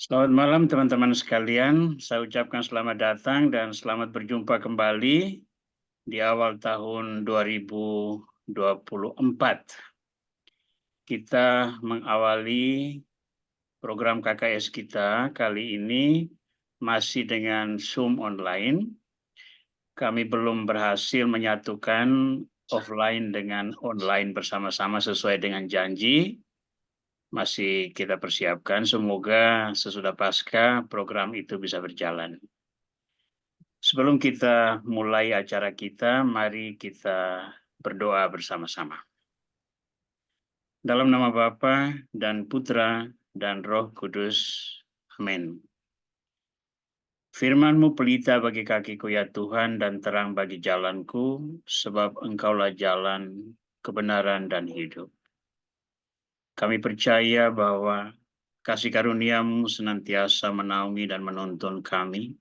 Selamat malam teman-teman sekalian. Saya ucapkan selamat datang dan selamat berjumpa kembali di awal tahun 2024. Kita mengawali program KKS kita kali ini masih dengan Zoom online. Kami belum berhasil menyatukan offline dengan online bersama-sama sesuai dengan janji. Masih kita persiapkan, semoga sesudah Paskah program itu bisa berjalan. Sebelum kita mulai acara kita, mari kita berdoa bersama-sama. Dalam nama Bapa dan Putra dan Roh Kudus. Amin. Firman-Mu pelita bagi kakiku ya Tuhan dan terang bagi jalanku, sebab Engkaulah jalan, kebenaran dan hidup. Kami percaya bahwa kasih karunia-Mu senantiasa menaungi dan menuntun kami,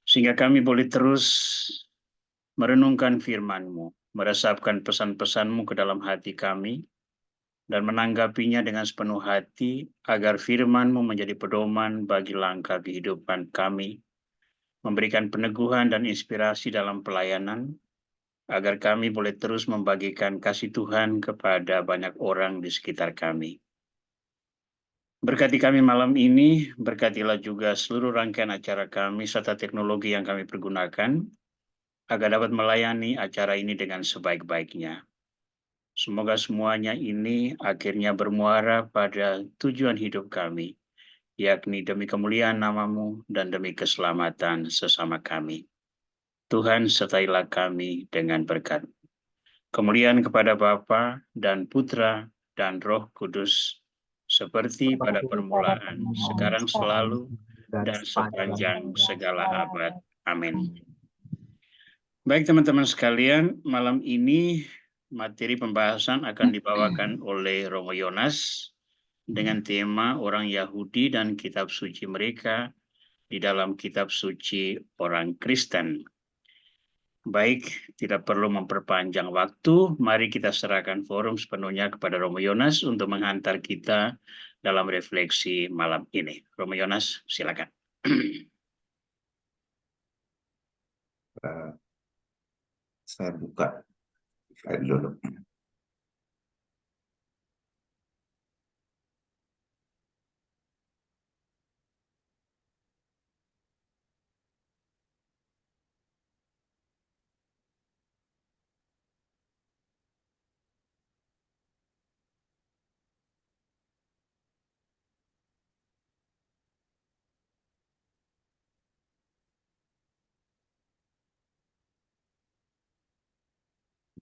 sehingga kami boleh terus merenungkan firman-Mu, meresapkan pesan-pesan-Mu ke dalam hati kami, dan menanggapinya dengan sepenuh hati, agar firman-Mu menjadi pedoman bagi langkah kehidupan kami, memberikan peneguhan dan inspirasi dalam pelayanan, agar kami boleh terus membagikan kasih Tuhan kepada banyak orang di sekitar kami. Berkati kami malam ini, berkatilah juga seluruh rangkaian acara kami serta teknologi yang kami pergunakan, agar dapat melayani acara ini dengan sebaik-baiknya. Semoga semuanya ini akhirnya bermuara pada tujuan hidup kami, yakni demi kemuliaan nama-Mu dan demi keselamatan sesama kami. Tuhan, sertailah kami dengan berkat. Kemuliaan kepada Bapa dan Putra dan Roh Kudus, seperti pada permulaan, sekarang selalu, dan sepanjang segala abad. Amin. Baik teman-teman sekalian, malam ini materi pembahasan akan dibawakan oleh Romo Yonas dengan tema orang Yahudi dan kitab suci mereka di dalam kitab suci orang Kristen. Baik, tidak perlu memperpanjang waktu, mari kita serahkan forum sepenuhnya kepada Romo Yonas untuk menghantar kita dalam refleksi malam ini. Romo Yonas, silakan. Saya buka file dulu.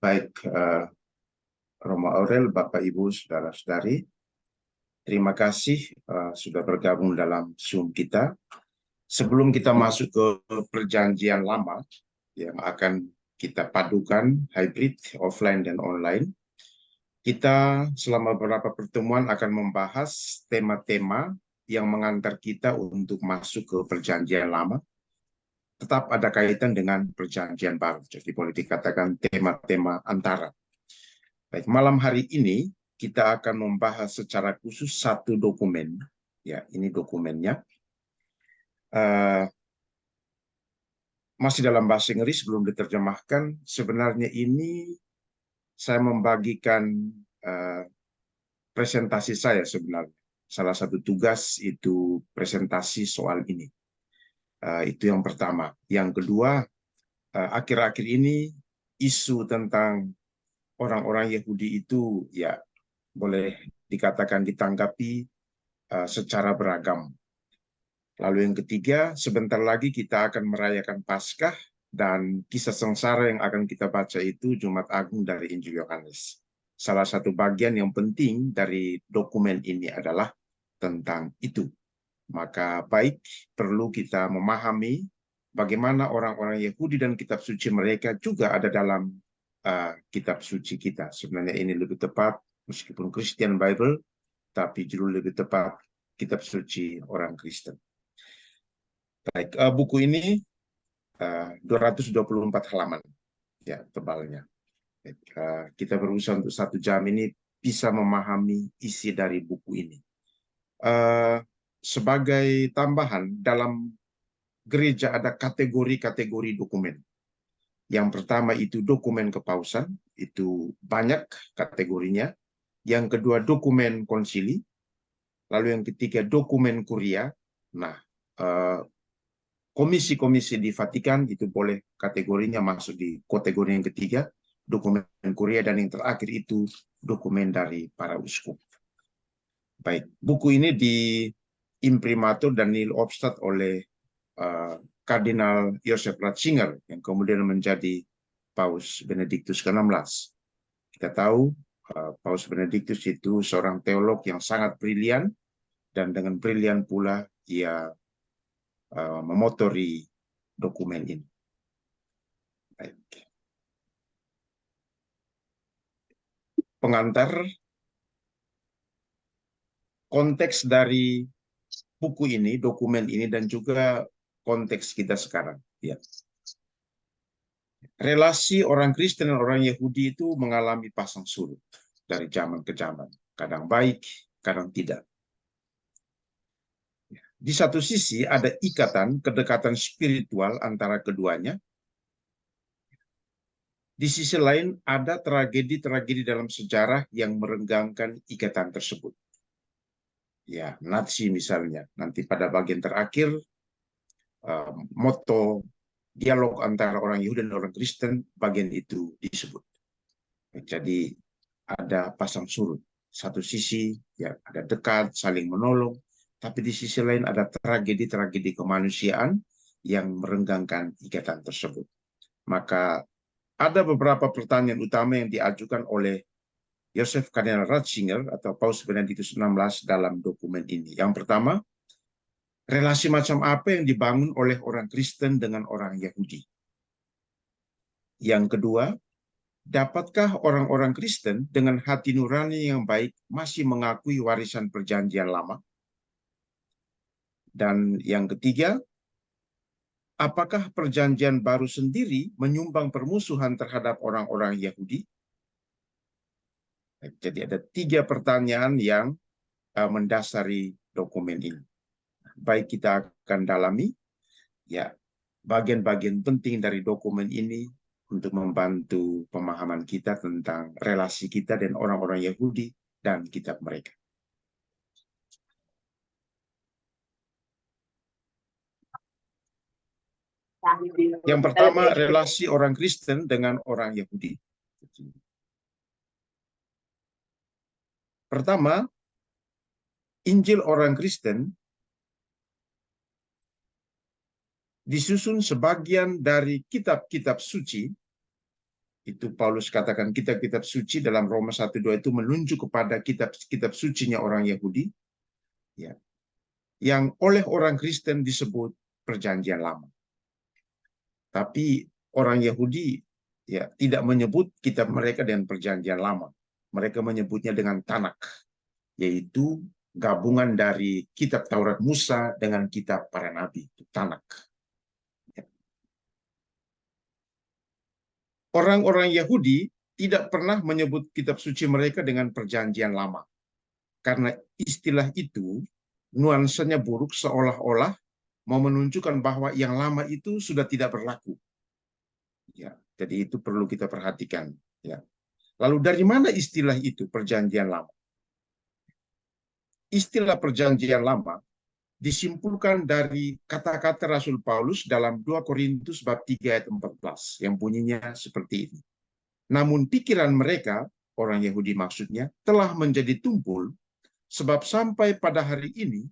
Baik, Romo Aurel, Bapak Ibu, Saudara-saudari, terima kasih sudah bergabung dalam Zoom kita. Sebelum kita masuk ke perjanjian lama yang akan kita padukan hybrid, offline dan online, kita selama beberapa pertemuan akan membahas tema-tema yang mengantar kita untuk masuk ke perjanjian lama, tetap ada kaitan dengan perjanjian baru. Jadi boleh dikatakan tema-tema antara. Baik, malam hari ini kita akan membahas secara khusus satu dokumen. Ya, ini dokumennya. Masih dalam bahasa Inggris, belum diterjemahkan. Sebenarnya ini saya membagikan presentasi saya sebenarnya. Salah satu tugas itu presentasi soal ini. Itu yang pertama. Yang kedua, akhir-akhir ini isu tentang orang-orang Yahudi itu ya boleh dikatakan ditanggapi secara beragam. Lalu yang ketiga, sebentar lagi kita akan merayakan Paskah dan kisah sengsara yang akan kita baca itu Jumat Agung dari Injil Yohanes. Salah satu bagian yang penting dari dokumen ini adalah tentang itu. Maka baik perlu kita memahami bagaimana orang-orang Yahudi dan kitab suci mereka juga ada dalam kitab suci kita. Sebenarnya ini lebih tepat, meskipun Christian Bible, tapi judul lebih tepat kitab suci orang Kristen. Baik, buku ini 224 halaman, ya tebalnya. Baik, kita berusaha untuk 1 jam ini bisa memahami isi dari buku ini. sebagai tambahan dalam gereja ada kategori-kategori dokumen. Yang pertama itu dokumen kepausan, itu banyak kategorinya. Yang kedua dokumen konsili, lalu yang ketiga dokumen kuria. Nah, komisi-komisi di Vatikan itu boleh kategorinya masuk di kategori yang ketiga, dokumen kuria, dan yang terakhir itu dokumen dari para uskup. Baik, buku ini diimprimatur dan nilobstat oleh Kardinal Joseph Ratzinger yang kemudian menjadi Paus Benediktus ke-16. Kita tahu Paus Benediktus itu seorang teolog yang sangat brilian, dan dengan brilian pula ia memotori dokumen ini. Baik. Pengantar, konteks dari buku ini, dokumen ini, dan juga konteks kita sekarang. Ya. Relasi orang Kristen dan orang Yahudi itu mengalami pasang surut dari zaman ke zaman. Kadang baik, kadang tidak. Di satu sisi ada ikatan, kedekatan spiritual antara keduanya. Di sisi lain ada tragedi-tragedi dalam sejarah yang merenggangkan ikatan tersebut. Ya, Nazi misalnya. Nanti pada bagian terakhir, moto dialog antara orang Yahudi dan orang Kristen, bagian itu disebut. Jadi ada pasang surut. Satu sisi ya ada dekat, saling menolong, tapi di sisi lain ada tragedi-tragedi kemanusiaan yang merenggangkan ikatan tersebut. Maka ada beberapa pertanyaan utama yang diajukan oleh Joseph Kardinal Ratzinger atau Paus Benediktus XVI dalam dokumen ini. Yang pertama, relasi macam apa yang dibangun oleh orang Kristen dengan orang Yahudi? Yang kedua, dapatkah orang-orang Kristen dengan hati nurani yang baik masih mengakui warisan perjanjian lama? Dan yang ketiga, apakah perjanjian baru sendiri menyumbang permusuhan terhadap orang-orang Yahudi? Jadi ada 3 pertanyaan yang mendasari dokumen ini. Baik, kita akan dalami ya bagian-bagian penting dari dokumen ini untuk membantu pemahaman kita tentang relasi kita dan orang-orang Yahudi dan kitab mereka. Yang pertama, relasi orang Kristen dengan orang Yahudi. Pertama, Injil orang Kristen disusun sebagian dari kitab-kitab suci. Itu Paulus katakan kitab-kitab suci dalam Roma 1:2 itu menunjuk kepada kitab-kitab sucinya orang Yahudi, ya, yang oleh orang Kristen disebut perjanjian lama. Tapi orang Yahudi ya tidak menyebut kitab mereka dengan perjanjian lama. Mereka menyebutnya dengan Tanakh, yaitu gabungan dari kitab Taurat Musa dengan kitab para nabi, Tanakh. Orang-orang Yahudi tidak pernah menyebut kitab suci mereka dengan perjanjian lama. Karena istilah itu nuansanya buruk, seolah-olah mau menunjukkan bahwa yang lama itu sudah tidak berlaku. Ya, jadi itu perlu kita perhatikan. Ya. Lalu dari mana istilah itu, perjanjian lama? Istilah perjanjian lama disimpulkan dari kata-kata Rasul Paulus dalam 2 Korintus bab 3 ayat 14 yang bunyinya seperti ini. Namun pikiran mereka, orang Yahudi maksudnya, telah menjadi tumpul sebab sampai pada hari ini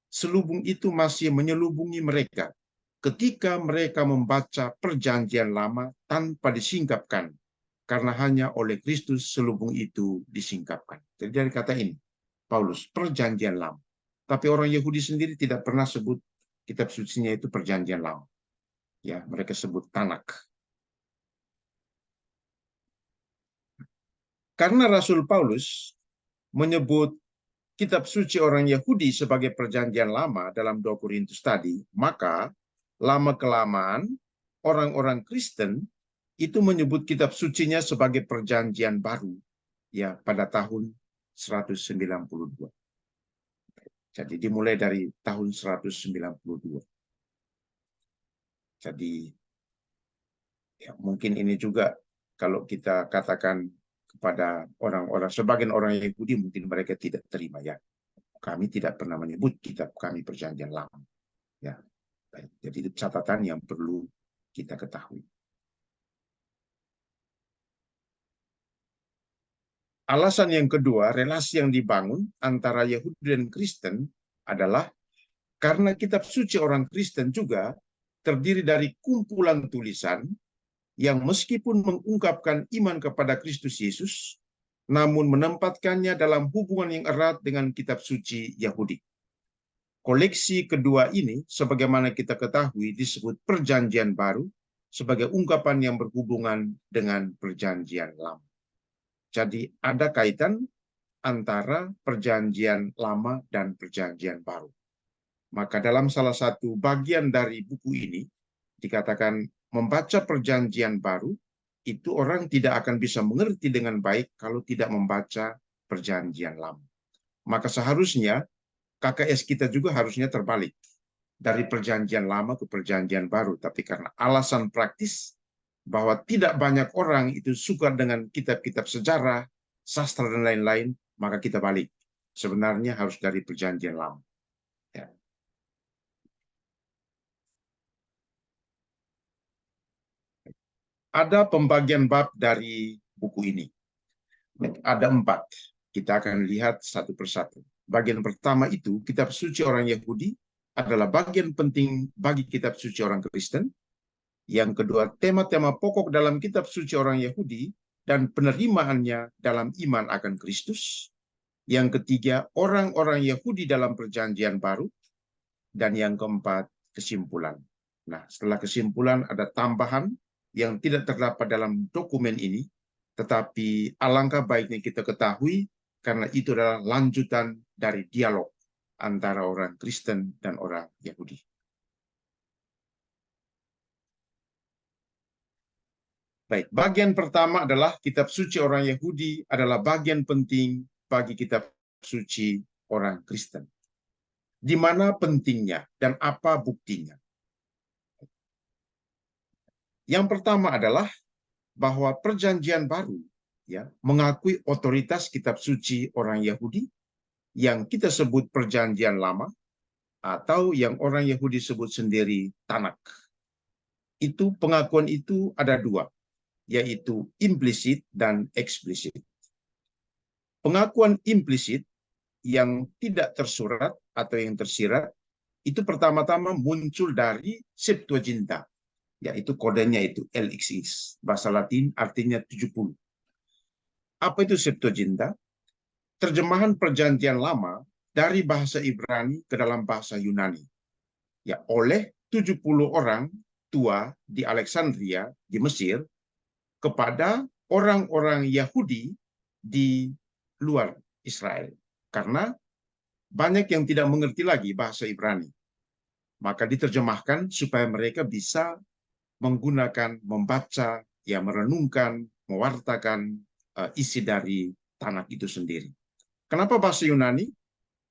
selubung itu masih menyelubungi mereka ketika mereka membaca perjanjian lama tanpa disingkapkan, karena hanya oleh Kristus selubung itu disingkapkan. Jadi dari kata ini, Paulus, perjanjian lama. Tapi orang Yahudi sendiri tidak pernah sebut kitab sucinya itu perjanjian lama. Ya, mereka sebut Tanakh. Karena Rasul Paulus menyebut kitab suci orang Yahudi sebagai perjanjian lama dalam 2 Korintus tadi, maka lama-kelamaan orang-orang Kristen itu menyebut kitab sucinya sebagai perjanjian baru ya pada tahun 192. Jadi dimulai dari tahun 192. Jadi ya, mungkin ini juga kalau kita katakan kepada orang-orang, sebagian orang Yahudi mungkin mereka tidak terima ya. Kami tidak pernah menyebut kitab kami Perjanjian Lama. Ya, jadi itu catatan yang perlu kita ketahui. Alasan yang kedua, relasi yang dibangun antara Yahudi dan Kristen adalah karena kitab suci orang Kristen juga terdiri dari kumpulan tulisan yang meskipun mengungkapkan iman kepada Kristus Yesus, namun menempatkannya dalam hubungan yang erat dengan kitab suci Yahudi. Koleksi kedua ini, sebagaimana kita ketahui, disebut Perjanjian Baru sebagai ungkapan yang berhubungan dengan Perjanjian Lama. Jadi ada kaitan antara Perjanjian Lama dan Perjanjian Baru. Maka dalam salah satu bagian dari buku ini dikatakan membaca Perjanjian Baru itu orang tidak akan bisa mengerti dengan baik kalau tidak membaca Perjanjian Lama. Maka seharusnya KKS kita juga harusnya terbalik dari Perjanjian Lama ke Perjanjian Baru. Tapi karena alasan praktis bahwa tidak banyak orang itu suka dengan kitab-kitab sejarah, sastra, dan lain-lain, maka kita balik. Sebenarnya harus dari Perjanjian Lama. Ya. Ada pembagian bab dari buku ini. Ada 4. Kita akan lihat satu persatu. Bagian pertama itu, kitab suci orang Yahudi adalah bagian penting bagi kitab suci orang Kristen. Yang kedua, tema-tema pokok dalam kitab suci orang Yahudi dan penerimaannya dalam iman akan Kristus. Yang ketiga, orang-orang Yahudi dalam Perjanjian Baru. Dan yang keempat, kesimpulan. Nah, setelah kesimpulan ada tambahan yang tidak terdapat dalam dokumen ini, tetapi alangkah baiknya kita ketahui karena itu adalah lanjutan dari dialog antara orang Kristen dan orang Yahudi. Baik, bagian pertama adalah kitab suci orang Yahudi adalah bagian penting bagi kitab suci orang Kristen. Di mana pentingnya dan apa buktinya? Yang pertama adalah bahwa Perjanjian Baru ya mengakui otoritas kitab suci orang Yahudi yang kita sebut Perjanjian Lama atau yang orang Yahudi sebut sendiri Tanakh. Itu pengakuan itu ada 2, yaitu implisit dan eksplisit. Pengakuan implisit yang tidak tersurat atau yang tersirat itu pertama-tama muncul dari Septuaginta, yaitu kodenya itu LXX, bahasa Latin artinya 70. Apa itu Septuaginta? Terjemahan Perjanjian Lama dari bahasa Ibrani ke dalam bahasa Yunani. Ya, oleh 70 orang tua di Alexandria di Mesir kepada orang-orang Yahudi di luar Israel. Karena banyak yang tidak mengerti lagi bahasa Ibrani. Maka diterjemahkan supaya mereka bisa menggunakan, membaca, ya merenungkan, mewartakan isi dari Tanakh itu sendiri. Kenapa bahasa Yunani?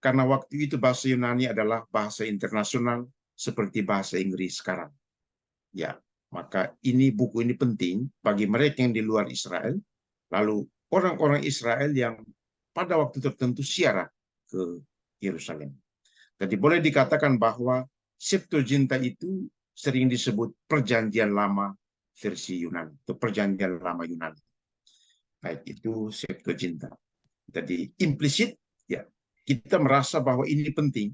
Karena waktu itu bahasa Yunani adalah bahasa internasional seperti bahasa Inggris sekarang. Ya, maka buku ini penting bagi mereka yang di luar Israel, lalu orang-orang Israel yang pada waktu tertentu ziarah ke Yerusalem. Jadi boleh dikatakan bahwa Septuaginta itu sering disebut Perjanjian Lama versi Yunani, atau Perjanjian Lama Yunani. Baik, itu Septuaginta. Jadi implisit, ya kita merasa bahwa ini penting,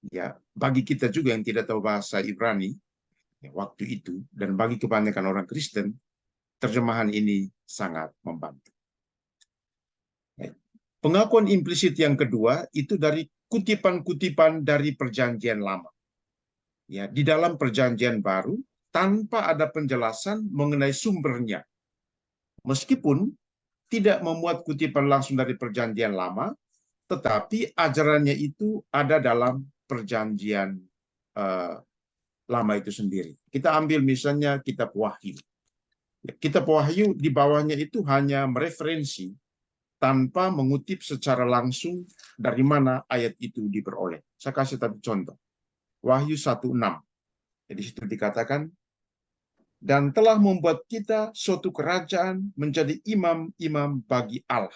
ya bagi kita juga yang tidak tahu bahasa Ibrani ya, waktu itu, dan bagi kebanyakan orang Kristen, terjemahan ini sangat membantu. Pengakuan implisit yang kedua itu dari kutipan-kutipan dari Perjanjian Lama. Ya, di dalam Perjanjian Baru tanpa ada penjelasan mengenai sumbernya. Meskipun tidak memuat kutipan langsung dari Perjanjian Lama, tetapi ajarannya itu ada dalam Perjanjian Lama itu sendiri. Kita ambil misalnya Kitab Wahyu. Kitab Wahyu di bawahnya itu hanya mereferensi tanpa mengutip secara langsung dari mana ayat itu diperoleh. Saya kasih satu contoh. Wahyu 1:6. Jadi situ dikatakan, dan telah membuat kita suatu kerajaan menjadi imam-imam bagi Allah.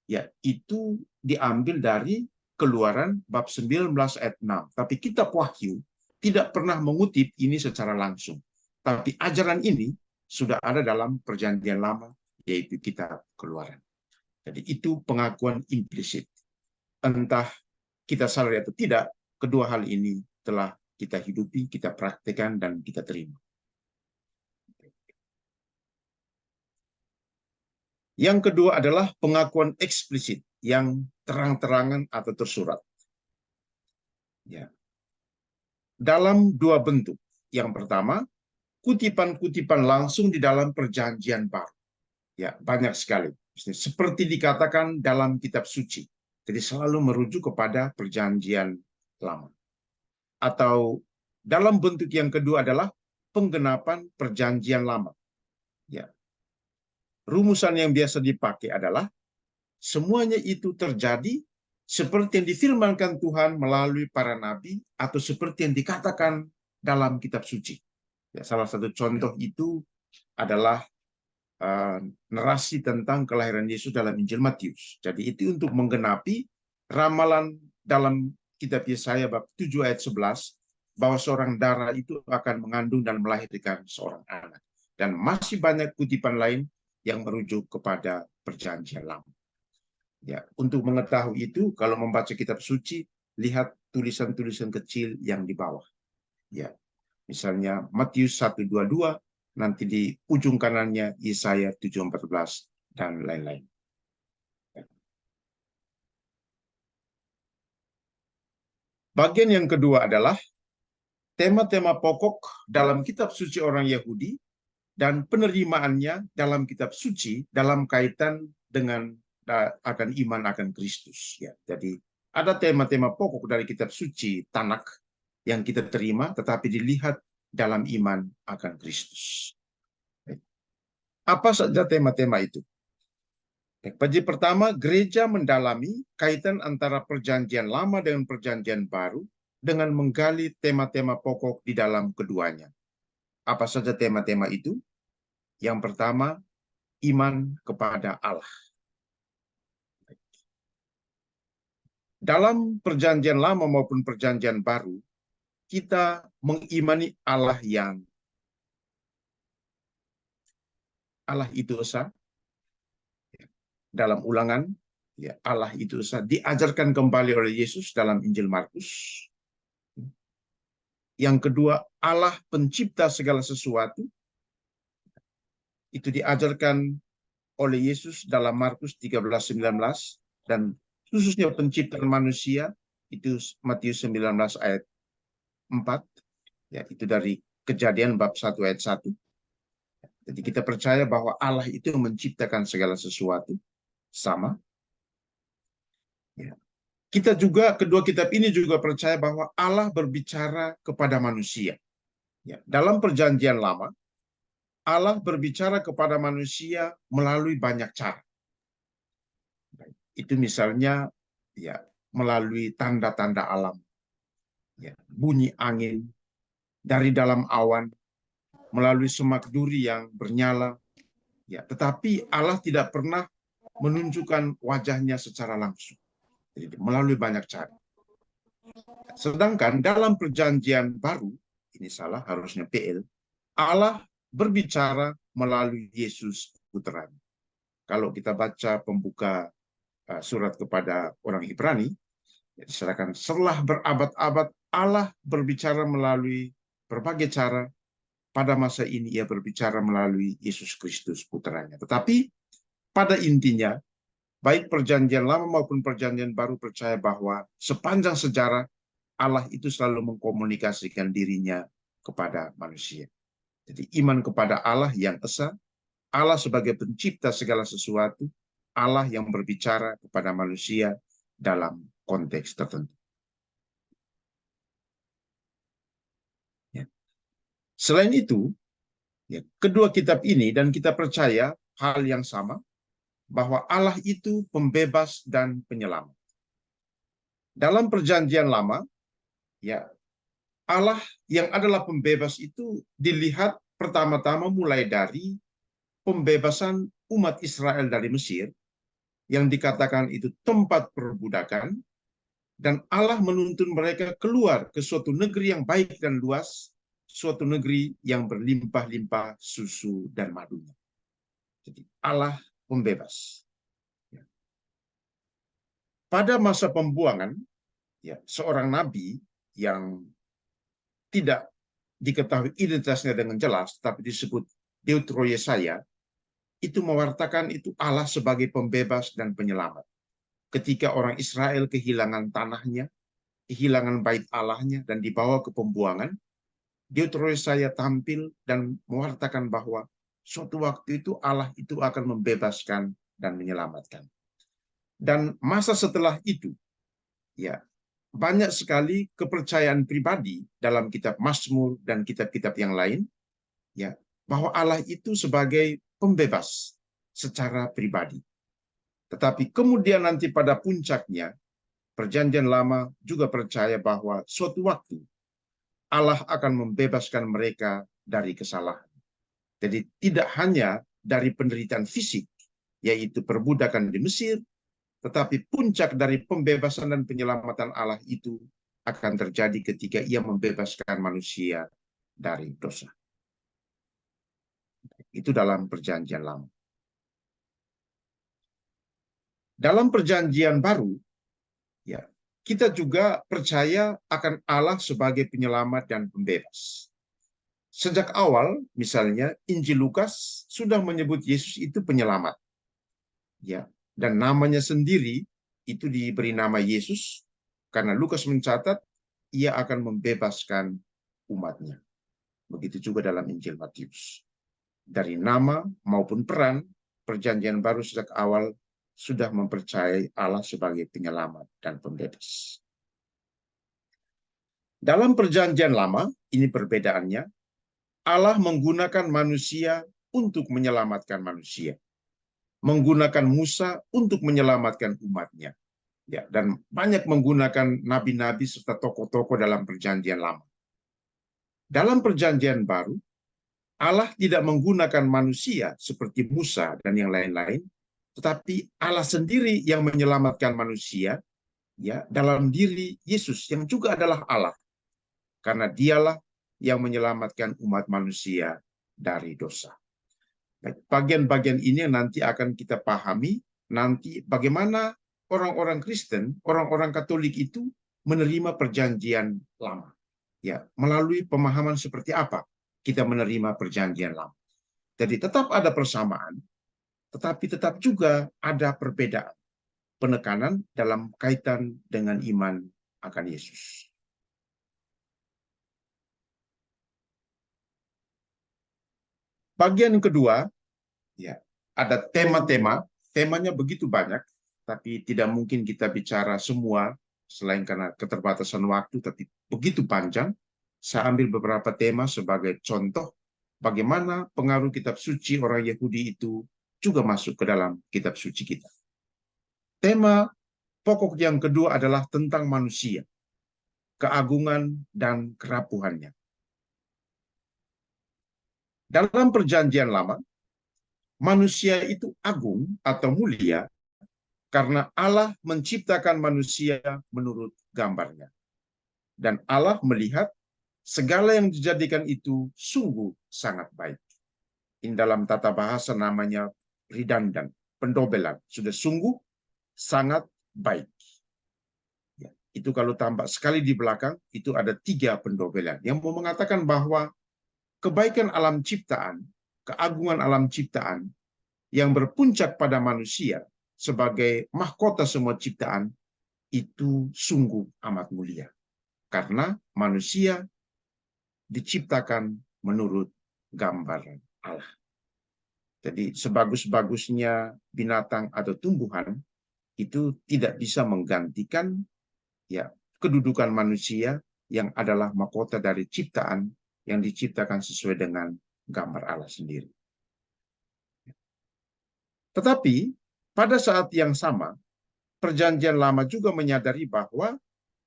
Ya, itu diambil dari Keluaran bab 19 ayat 6. Tapi kitab Wahyu tidak pernah mengutip ini secara langsung. Tapi ajaran ini sudah ada dalam Perjanjian Lama, yaitu kitab Keluaran. Jadi itu pengakuan implisit. Entah kita sadar atau tidak, kedua hal ini telah kita hidupi, kita praktekkan, dan kita terima. Yang kedua adalah pengakuan eksplisit yang terang-terangan atau tersurat. Ya. Dalam dua bentuk. Yang pertama, kutipan-kutipan langsung di dalam Perjanjian Baru. Ya, banyak sekali. Seperti dikatakan dalam kitab suci. Jadi selalu merujuk kepada Perjanjian Lama. Atau dalam bentuk yang kedua adalah penggenapan Perjanjian Lama. Ya. Rumusan yang biasa dipakai adalah semuanya itu terjadi seperti yang difirmankan Tuhan melalui para nabi atau seperti yang dikatakan dalam kitab suci. Ya, salah satu contoh itu adalah narasi tentang kelahiran Yesus dalam Injil Matius. Jadi itu untuk menggenapi ramalan dalam kitab Yesaya bab 7 ayat 11 bahwa seorang darah itu akan mengandung dan melahirkan seorang anak. Dan masih banyak kutipan lain yang merujuk kepada Perjanjian Lama. Ya, untuk mengetahui itu, kalau membaca kitab suci, lihat tulisan-tulisan kecil yang di bawah. Ya, misalnya Matius 1:22, nanti di ujung kanannya Yesaya 7:14 dan lain-lain. Bagian yang kedua adalah tema-tema pokok dalam kitab suci orang Yahudi dan penerimaannya dalam kitab suci dalam kaitan dengan akan iman akan Kristus. Ya, jadi ada tema-tema pokok dari kitab suci Tanak yang kita terima, tetapi dilihat dalam iman akan Kristus. Apa saja tema-tema itu? Bagian pertama, gereja mendalami kaitan antara Perjanjian Lama dengan Perjanjian Baru dengan menggali tema-tema pokok di dalam keduanya. Apa saja tema-tema itu? Yang pertama, iman kepada Allah. Dalam Perjanjian Lama maupun Perjanjian Baru, kita mengimani Allah yang Allah itu esa. Dalam Ulangan, ya, Allah itu esa diajarkan kembali oleh Yesus dalam Injil Markus. Yang kedua, Allah pencipta segala sesuatu. Itu diajarkan oleh Yesus dalam Markus 13:19 dan khususnya penciptaan manusia itu Matius 19 ayat 4. Ya, itu dari Kejadian bab 1 ayat 1. Jadi kita percaya bahwa Allah itu menciptakan segala sesuatu sama. Ya. Kita juga, kedua kitab ini juga percaya bahwa Allah berbicara kepada manusia. Ya. Dalam Perjanjian Lama, Allah berbicara kepada manusia melalui banyak cara. Itu misalnya ya melalui tanda-tanda alam, ya, bunyi angin dari dalam awan, melalui semak duri yang bernyala. Ya, tetapi Allah tidak pernah menunjukkan wajahnya secara langsung. Jadi, melalui banyak cara. Sedangkan dalam Perjanjian Baru, ini salah, harusnya PL, Allah berbicara melalui Yesus putranya. Kalau kita baca pembuka surat kepada orang Ibrani, diserahkan setelah berabad-abad Allah berbicara melalui berbagai cara. Pada masa ini ia berbicara melalui Yesus Kristus putranya. Tetapi pada intinya, baik Perjanjian Lama maupun Perjanjian Baru percaya bahwa sepanjang sejarah Allah itu selalu mengkomunikasikan dirinya kepada manusia. Jadi iman kepada Allah yang esa, Allah sebagai pencipta segala sesuatu, Allah yang berbicara kepada manusia dalam konteks tertentu. Ya. Selain itu, ya, kedua kitab ini dan kita percaya hal yang sama, bahwa Allah itu pembebas dan penyelamat. Dalam perjanjian lama, ya, Allah yang adalah pembebas itu dilihat pertama-tama mulai dari pembebasan umat Israel dari Mesir, yang dikatakan itu tempat perbudakan, dan Allah menuntun mereka keluar ke suatu negeri yang baik dan luas, suatu negeri yang berlimpah-limpah susu dan madunya. Jadi Allah pembebas. Pada masa pembuangan, ya, seorang nabi yang tidak diketahui identitasnya dengan jelas, tapi disebut Deutero Yesaya, itu mewartakan itu Allah sebagai pembebas dan penyelamat. Ketika orang Israel kehilangan tanahnya, kehilangan bait Allahnya, dan dibawa ke pembuangan, Deutero Yesaya tampil dan mewartakan bahwa suatu waktu itu Allah itu akan membebaskan dan menyelamatkan. Dan masa setelah itu, ya, banyak sekali kepercayaan pribadi dalam kitab Mazmur dan kitab-kitab yang lain, ya, bahwa Allah itu sebagai pembebas secara pribadi. Tetapi kemudian nanti pada puncaknya, Perjanjian Lama juga percaya bahwa suatu waktu Allah akan membebaskan mereka dari kesalahan. Jadi tidak hanya dari penderitaan fisik, yaitu perbudakan di Mesir, tetapi puncak dari pembebasan dan penyelamatan Allah itu akan terjadi ketika Ia membebaskan manusia dari dosa. Itu dalam Perjanjian Lama. Dalam Perjanjian Baru, ya, kita juga percaya akan Allah sebagai penyelamat dan pembebas. Sejak awal, misalnya Injil Lukas sudah menyebut Yesus itu penyelamat, ya, dan namanya sendiri itu diberi nama Yesus karena Lukas mencatat Ia akan membebaskan umatnya. Begitu juga dalam Injil Matius. Dari nama maupun peran, Perjanjian Baru sejak awal sudah mempercayai Allah sebagai penyelamat dan pembebas. Dalam Perjanjian Lama, ini perbedaannya, Allah menggunakan manusia untuk menyelamatkan manusia, menggunakan Musa untuk menyelamatkan umatnya, ya, dan banyak menggunakan nabi-nabi serta tokoh-tokoh dalam Perjanjian Lama. Dalam Perjanjian Baru, Allah tidak menggunakan manusia seperti Musa dan yang lain-lain, tetapi Allah sendiri yang menyelamatkan manusia, ya, dalam diri Yesus yang juga adalah Allah, karena Dialah yang menyelamatkan umat manusia dari dosa. Bagian-bagian ini nanti akan kita pahami nanti bagaimana orang-orang Kristen, orang-orang Katolik itu menerima Perjanjian Lama. Ya, melalui pemahaman seperti apa kita menerima Perjanjian Lama. Jadi tetap ada persamaan, tetapi tetap juga ada perbedaan, penekanan dalam kaitan dengan iman akan Yesus. Bagian kedua, ya, ada tema-tema, temanya begitu banyak, tapi tidak mungkin kita bicara semua, selain karena keterbatasan waktu, tapi begitu panjang. Saya ambil beberapa tema sebagai contoh bagaimana pengaruh kitab suci orang Yahudi itu juga masuk ke dalam kitab suci kita. Tema pokok yang kedua adalah tentang manusia, keagungan dan kerapuhannya. Dalam Perjanjian Lama, manusia itu agung atau mulia karena Allah menciptakan manusia menurut gambarnya. Dan Allah melihat segala yang dijadikan itu sungguh sangat baik. Ini dalam tata bahasa namanya redundant, pendobelan. Sudah sungguh sangat baik. Ya, itu kalau tambah sekali di belakang, itu ada 3 pendobelan. Yang mau mengatakan bahwa kebaikan alam ciptaan, keagungan alam ciptaan, yang berpuncak pada manusia sebagai mahkota semua ciptaan, itu sungguh amat mulia. Karena manusia diciptakan menurut gambar Allah. Jadi sebagus-bagusnya binatang atau tumbuhan itu tidak bisa menggantikan, ya, kedudukan manusia yang adalah mahkota dari ciptaan yang diciptakan sesuai dengan gambar Allah sendiri. Tetapi pada saat yang sama, perjanjian lama juga menyadari bahwa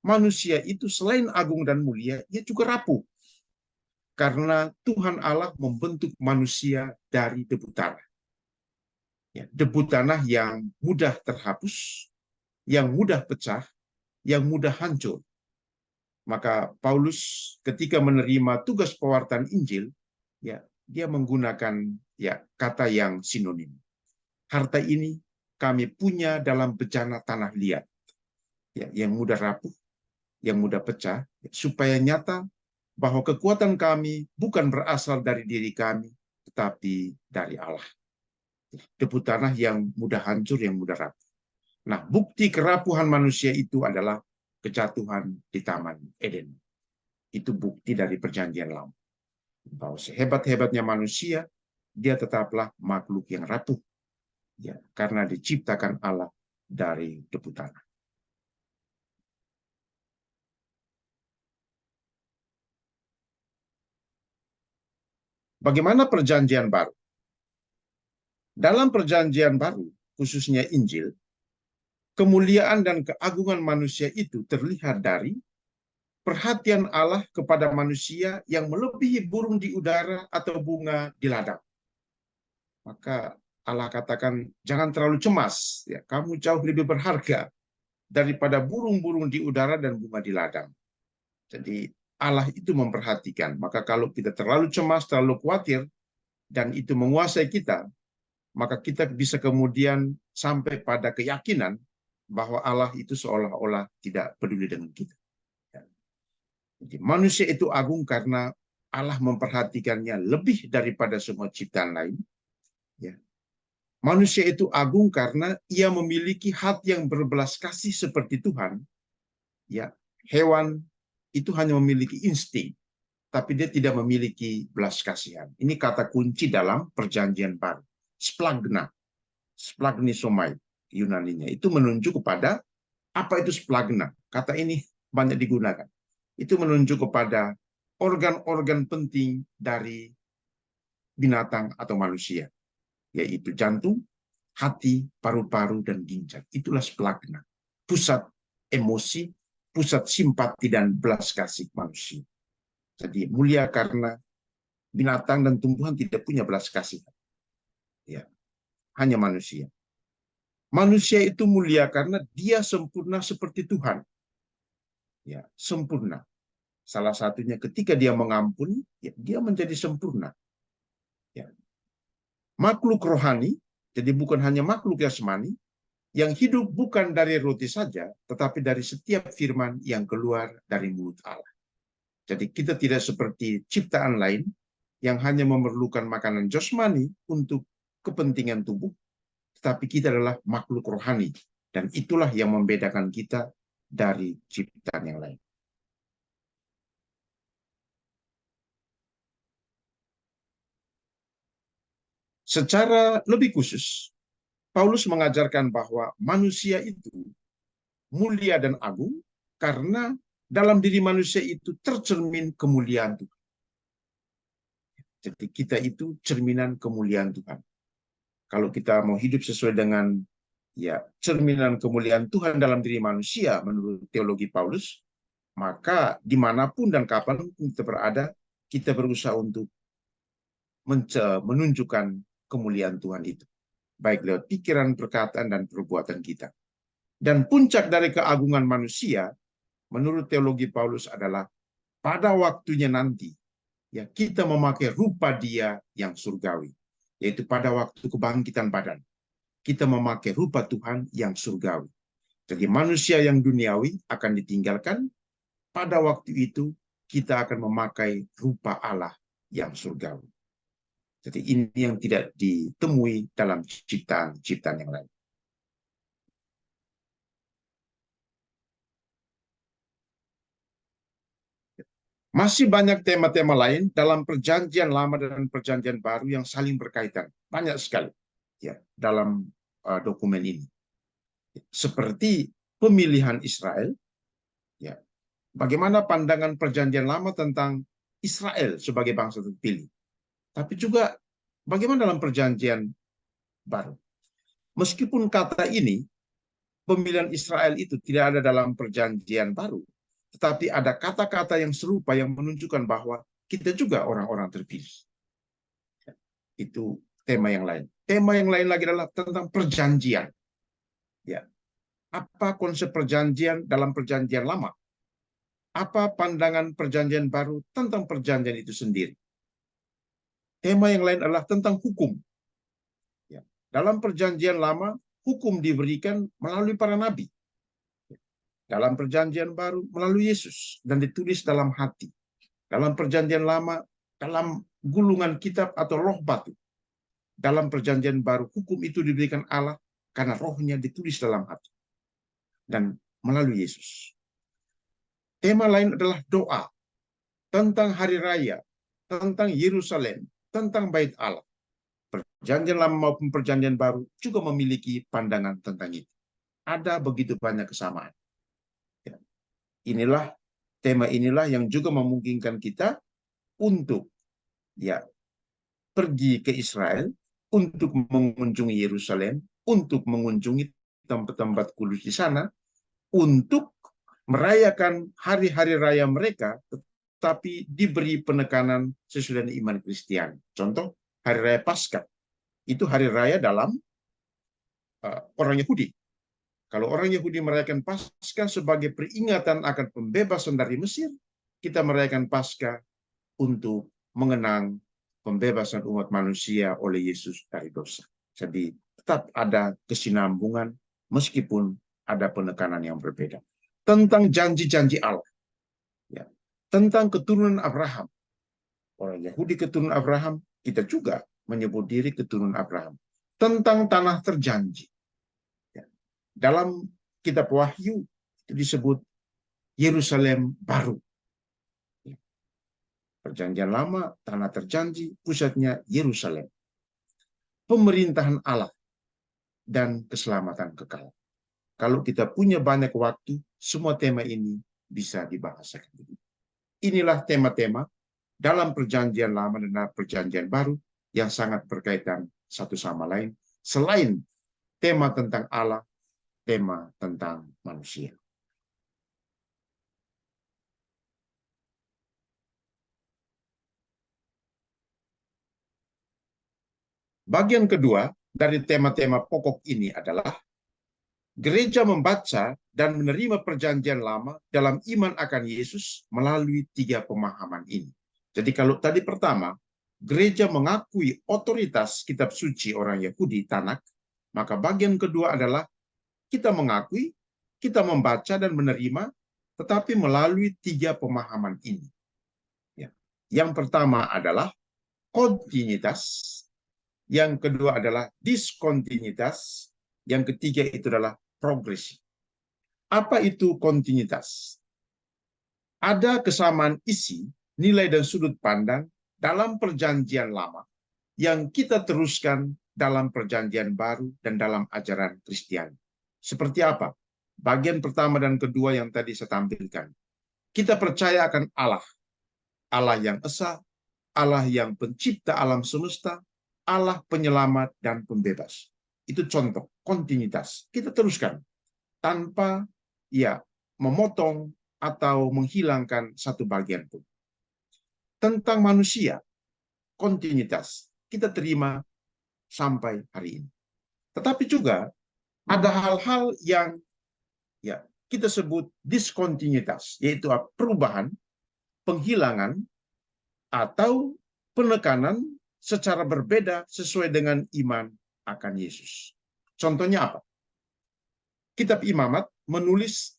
manusia itu selain agung dan mulia, ia juga rapuh. Karena Tuhan Allah membentuk manusia dari debu tanah. Ya, debu tanah yang mudah terhapus, yang mudah pecah, yang mudah hancur. Maka Paulus ketika menerima tugas pewartaan Injil, ya, dia menggunakan ya kata yang sinonim. Harta ini kami punya dalam bejana tanah liat, ya, yang mudah rapuh, yang mudah pecah, supaya nyata bahwa kekuatan kami bukan berasal dari diri kami, tetapi dari Allah. Debu tanah yang mudah hancur, yang mudah rapuh. Nah, bukti kerapuhan manusia itu adalah kejatuhan di Taman Eden. Itu bukti dari perjanjian lama. Bahwa sehebat-hebatnya manusia, dia tetaplah makhluk yang rapuh. Ya, karena diciptakan Allah dari debu tanah. Bagaimana perjanjian baru? Dalam perjanjian baru, khususnya Injil, kemuliaan dan keagungan manusia itu terlihat dari perhatian Allah kepada manusia yang melebihi burung di udara atau bunga di ladang. Maka Allah katakan, jangan terlalu cemas, ya, kamu jauh lebih berharga daripada burung-burung di udara dan bunga di ladang. Jadi Allah itu memperhatikan. Maka kalau kita terlalu cemas, terlalu khawatir, dan itu menguasai kita, maka kita bisa kemudian sampai pada keyakinan bahwa Allah itu seolah-olah tidak peduli dengan kita. Jadi manusia itu agung karena Allah memperhatikannya lebih daripada semua ciptaan lain. Ya. Manusia itu agung karena ia memiliki hati yang berbelas kasih seperti Tuhan. Ya, hewan itu hanya memiliki insting, tapi dia tidak memiliki belas kasihan. Ini kata kunci dalam perjanjian baru. Splagna, splagnisomai Yunaninya. Itu menunjuk kepada apa itu splagna. Kata ini banyak digunakan. Itu menunjuk kepada organ-organ penting dari binatang atau manusia, yaitu jantung, hati, paru-paru, dan ginjal. Itulah splagna, pusat emosi, pusat simpati dan belas kasih manusia. Jadi mulia karena binatang dan tumbuhan tidak punya belas kasih. Ya, hanya manusia. Manusia itu mulia karena dia sempurna seperti Tuhan. Ya, sempurna. Salah satunya ketika dia mengampuni, ya, dia menjadi sempurna. Ya. Makhluk rohani, jadi bukan hanya makhluk jasmani, yang hidup bukan dari roti saja, tetapi dari setiap firman yang keluar dari mulut Allah. Jadi kita tidak seperti ciptaan lain yang hanya memerlukan makanan jasmani untuk kepentingan tubuh, tetapi kita adalah makhluk rohani. Dan itulah yang membedakan kita dari ciptaan yang lain. Secara lebih khusus, Paulus mengajarkan bahwa manusia itu mulia dan agung karena dalam diri manusia itu tercermin kemuliaan Tuhan. Jadi kita itu cerminan kemuliaan Tuhan. Kalau kita mau hidup sesuai dengan ya cerminan kemuliaan Tuhan dalam diri manusia menurut teologi Paulus, maka dimanapun dan kapanpun kita berada, kita berusaha untuk menunjukkan kemuliaan Tuhan itu. Baik lewat pikiran, perkataan, dan perbuatan kita. Dan puncak dari keagungan manusia, menurut teologi Paulus adalah pada waktunya nanti, ya kita memakai rupa dia yang surgawi. Yaitu pada waktu kebangkitan badan. Kita memakai rupa Tuhan yang surgawi. Jadi manusia yang duniawi akan ditinggalkan, pada waktu itu kita akan memakai rupa Allah yang surgawi. Jadi ini yang tidak ditemui dalam ciptaan-ciptaan yang lain. Masih banyak tema-tema lain dalam perjanjian lama dan perjanjian baru yang saling berkaitan. Banyak sekali ya dalam dokumen ini. Seperti pemilihan Israel, ya. Bagaimana pandangan perjanjian lama tentang Israel sebagai bangsa terpilih. Tapi juga bagaimana dalam perjanjian baru. Meskipun kata ini, pemilihan Israel itu tidak ada dalam perjanjian baru, tetapi ada kata-kata yang serupa yang menunjukkan bahwa kita juga orang-orang terpilih. Itu tema yang lain. Tema yang lain lagi adalah tentang perjanjian. Ya. Apa konsep perjanjian dalam perjanjian lama? Apa pandangan perjanjian baru tentang perjanjian itu sendiri? Tema yang lain adalah tentang hukum. Ya. Dalam perjanjian lama, hukum diberikan melalui para nabi. Dalam perjanjian baru, melalui Yesus. Dan ditulis dalam hati. Dalam perjanjian lama, dalam gulungan kitab atau roh batu. Dalam perjanjian baru, hukum itu diberikan Allah karena rohnya ditulis dalam hati. Dan melalui Yesus. Tema lain adalah doa tentang hari raya, tentang Yerusalem, tentang bait Allah. Perjanjian lama maupun perjanjian baru juga memiliki pandangan tentang itu. Ada begitu banyak kesamaan. Inilah tema inilah yang juga memungkinkan kita untuk pergi ke Israel, untuk mengunjungi Yerusalem, untuk mengunjungi tempat-tempat kudus di sana, untuk merayakan hari-hari raya mereka, tetapi diberi penekanan sesuai dengan iman Kristiani. Contoh, hari raya Paskah. Itu hari raya dalam orang Yahudi. Kalau orang Yahudi merayakan Paskah sebagai peringatan akan pembebasan dari Mesir, kita merayakan Paskah untuk mengenang pembebasan umat manusia oleh Yesus dari dosa. Jadi tetap ada kesinambungan meskipun ada penekanan yang berbeda. Tentang janji-janji Allah. Ya. Tentang keturunan Abraham. Orang Yahudi keturunan Abraham, kita juga menyebut diri keturunan Abraham. Tentang tanah terjanji. Ya. Dalam kitab Wahyu itu disebut Yerusalem baru. Ya. Perjanjian lama, tanah terjanji, pusatnya Yerusalem. Pemerintahan Allah dan keselamatan kekal. Kalau kita punya banyak waktu, semua tema ini bisa dibahasakan. Inilah tema-tema dalam perjanjian lama dan perjanjian baru yang sangat berkaitan satu sama lain, selain tema tentang Allah, tema tentang manusia. Bagian kedua dari tema-tema pokok ini adalah gereja membaca dan menerima perjanjian lama dalam iman akan Yesus melalui 3 pemahaman ini. Jadi kalau tadi pertama, gereja mengakui otoritas kitab suci orang Yahudi, Tanakh, maka bagian kedua adalah kita mengakui, kita membaca dan menerima, tetapi melalui 3 pemahaman ini. Ya. Yang pertama adalah kontinuitas, yang kedua adalah diskontinuitas, yang ketiga itu adalah progresi. Apa itu kontinuitas? Ada kesamaan isi, nilai dan sudut pandang dalam perjanjian lama yang kita teruskan dalam perjanjian baru dan dalam ajaran Kristiani. Seperti apa? Bagian pertama dan kedua yang tadi saya tampilkan. Kita percaya akan Allah. Allah yang esa, Allah yang pencipta alam semesta, Allah penyelamat dan pembebas. Itu contoh kontinuitas. Kita teruskan tanpa memotong atau menghilangkan satu bagian pun. Tentang manusia, kontinuitas. Kita terima sampai hari ini. Tetapi juga ada hal-hal yang kita sebut diskontinuitas, yaitu perubahan, penghilangan, atau penekanan secara berbeda sesuai dengan iman akan Yesus. Contohnya apa? Kitab Imamat menulis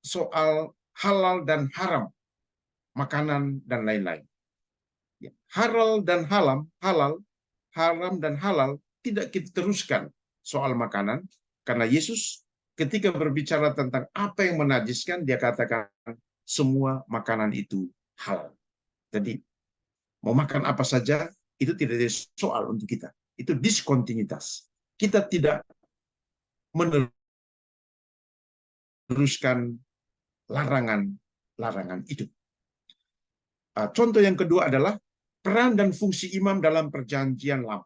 soal halal dan haram, makanan dan lain-lain. Halal dan haram dan halal tidak kita teruskan soal makanan, karena Yesus ketika berbicara tentang apa yang menajiskan, dia katakan semua makanan itu halal. Jadi mau makan apa saja, itu tidak ada soal untuk kita. Itu diskontinuitas. Kita tidak meneruskan larangan itu. Contoh yang kedua adalah peran dan fungsi imam dalam perjanjian lama.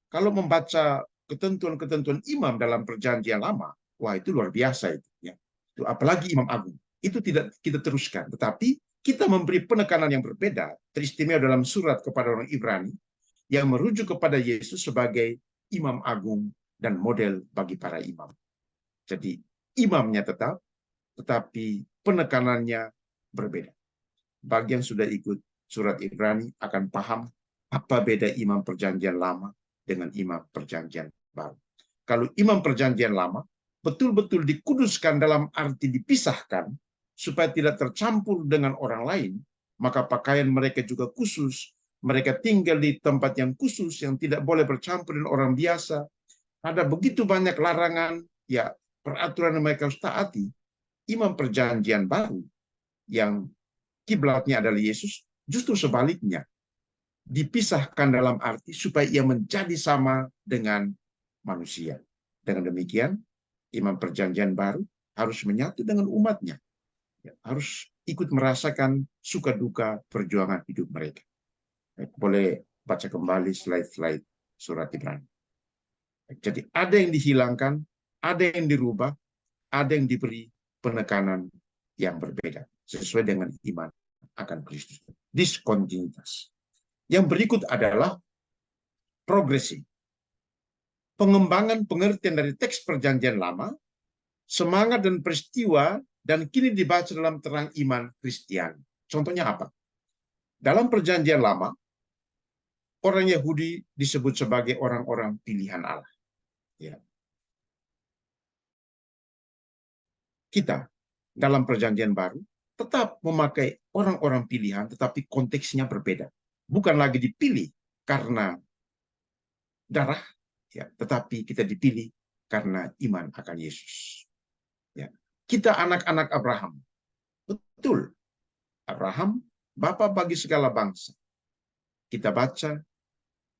Kalau membaca ketentuan-ketentuan imam dalam perjanjian lama, wah itu luar biasa itu. Ya. Itu apalagi imam agung. Itu tidak kita teruskan, tetapi kita memberi penekanan yang berbeda, teristimewa dalam surat kepada orang Ibrani, yang merujuk kepada Yesus sebagai imam agung dan model bagi para imam. Jadi imamnya tetap, tetapi penekanannya berbeda. Bagi yang sudah ikut surat Ibrani akan paham apa beda imam perjanjian lama dengan imam perjanjian baru. Kalau imam perjanjian lama betul-betul dikuduskan dalam arti dipisahkan supaya tidak tercampur dengan orang lain, maka pakaian mereka juga khusus. Mereka tinggal di tempat yang khusus yang tidak boleh bercampur dengan orang biasa. Ada begitu banyak larangan, ya peraturan yang mereka harus taati. Imam perjanjian baru yang kiblatnya adalah Yesus, justru sebaliknya. Dipisahkan dalam arti supaya ia menjadi sama dengan manusia. Dengan demikian, imam perjanjian baru harus menyatu dengan umatnya. Harus ikut merasakan suka duka perjuangan hidup mereka. Boleh baca kembali slide-slide surat Ibrani. Jadi ada yang dihilangkan, ada yang dirubah, ada yang diberi penekanan yang berbeda sesuai dengan iman akan Kristus. Diskontinuitas. Yang berikut adalah progresi. Pengembangan pengertian dari teks perjanjian lama, semangat dan peristiwa, dan kini dibaca dalam terang iman Kristiani. Contohnya apa? Dalam perjanjian lama, orang Yahudi disebut sebagai orang-orang pilihan Allah. Ya. Kita dalam perjanjian baru tetap memakai orang-orang pilihan, tetapi konteksnya berbeda. Bukan lagi dipilih karena darah, ya, tetapi kita dipilih karena iman akan Yesus. Ya. Kita anak-anak Abraham. Betul. Abraham, bapa bagi segala bangsa. Kita baca,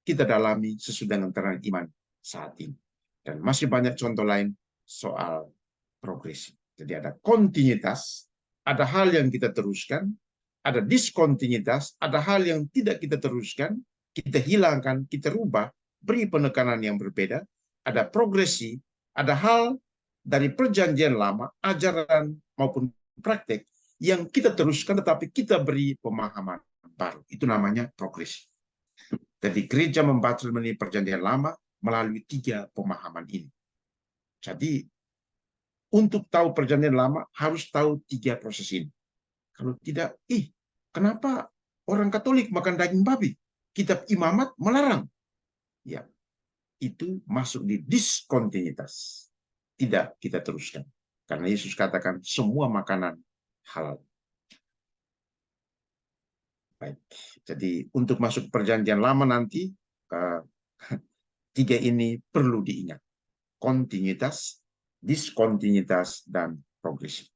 kita dalami sesudah dengan terang iman saat ini. Dan masih banyak contoh lain soal progresi. Jadi ada kontinuitas, ada hal yang kita teruskan, ada diskontinuitas, ada hal yang tidak kita teruskan, kita hilangkan, kita rubah, beri penekanan yang berbeda, ada progresi, ada hal dari perjanjian lama, ajaran maupun praktek yang kita teruskan tetapi kita beri pemahaman baru. Itu namanya progresi. Jadi gereja membaca mengenai perjanjian lama melalui 3 pemahaman ini. Jadi untuk tahu perjanjian lama harus tahu 3 proses ini. Kalau tidak, kenapa orang Katolik makan daging babi? Kitab Imamat melarang. Ya, itu masuk di diskontinuitas. Tidak kita teruskan. Karena Yesus katakan semua makanan halal. Baik. Jadi untuk masuk perjanjian lama nanti 3 ini perlu diingat. Kontinuitas, diskontinuitas, dan progresi.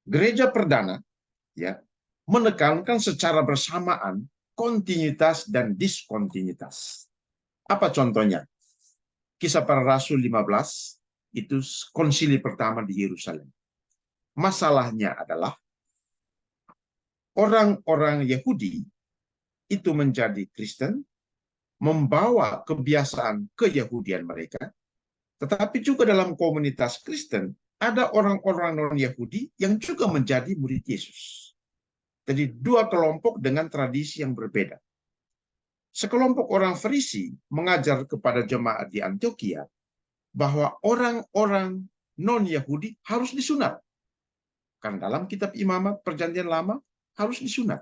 Gereja perdana ya menekankan secara bersamaan kontinuitas dan diskontinuitas. Apa contohnya? Kisah Para Rasul 15 itu konsili pertama di Yerusalem. Masalahnya adalah orang-orang Yahudi itu menjadi Kristen, membawa kebiasaan keyahudian mereka, tetapi juga dalam komunitas Kristen ada orang-orang non-Yahudi yang juga menjadi murid Yesus. Jadi 2 kelompok dengan tradisi yang berbeda. Sekelompok orang Farisi mengajar kepada jemaat di Antioquia bahwa orang-orang non-Yahudi harus disunat. Karena dalam kitab Imamat Perjanjian Lama harus disunat.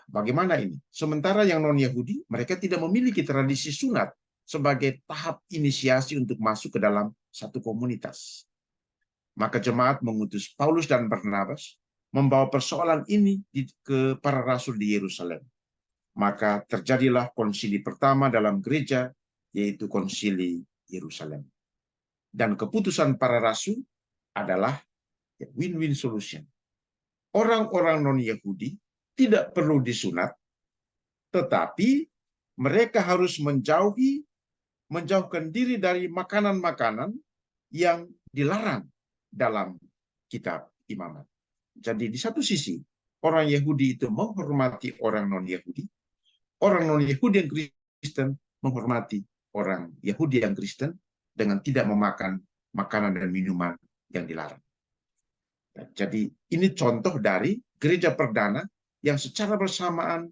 Bagaimana ini? Sementara yang non-Yahudi, mereka tidak memiliki tradisi sunat sebagai tahap inisiasi untuk masuk ke dalam satu komunitas. Maka jemaat mengutus Paulus dan Barnabas membawa persoalan ini ke para rasul di Yerusalem. Maka terjadilah konsili pertama dalam gereja, yaitu konsili Yerusalem. Dan keputusan para rasul adalah win-win solution. Orang-orang non-Yahudi tidak perlu disunat, tetapi mereka harus menjauhkan diri dari makanan-makanan yang dilarang dalam kitab Imamat. Jadi di satu sisi orang Yahudi itu menghormati orang non-Yahudi, orang non-Yahudi yang Kristen menghormati orang Yahudi yang Kristen dengan tidak memakan makanan dan minuman yang dilarang. Jadi ini contoh dari gereja perdana yang secara bersamaan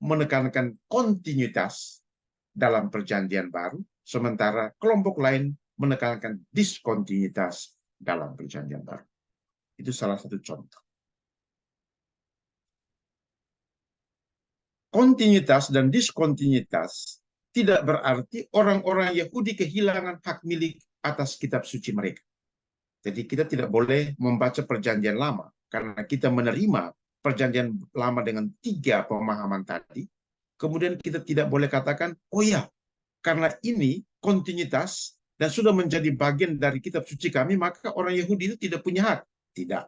menekankan kontinuitas dalam perjanjian baru, sementara kelompok lain menekankan diskontinuitas dalam perjanjian baru. Itu salah satu contoh. Kontinuitas dan diskontinuitas tidak berarti orang-orang Yahudi kehilangan hak milik atas kitab suci mereka. Jadi kita tidak boleh membaca perjanjian lama, karena kita menerima perjanjian lama dengan 3 pemahaman tadi, kemudian kita tidak boleh katakan, oh ya, karena ini kontinuitas dan sudah menjadi bagian dari kitab suci kami, maka orang Yahudi itu tidak punya hak. Tidak.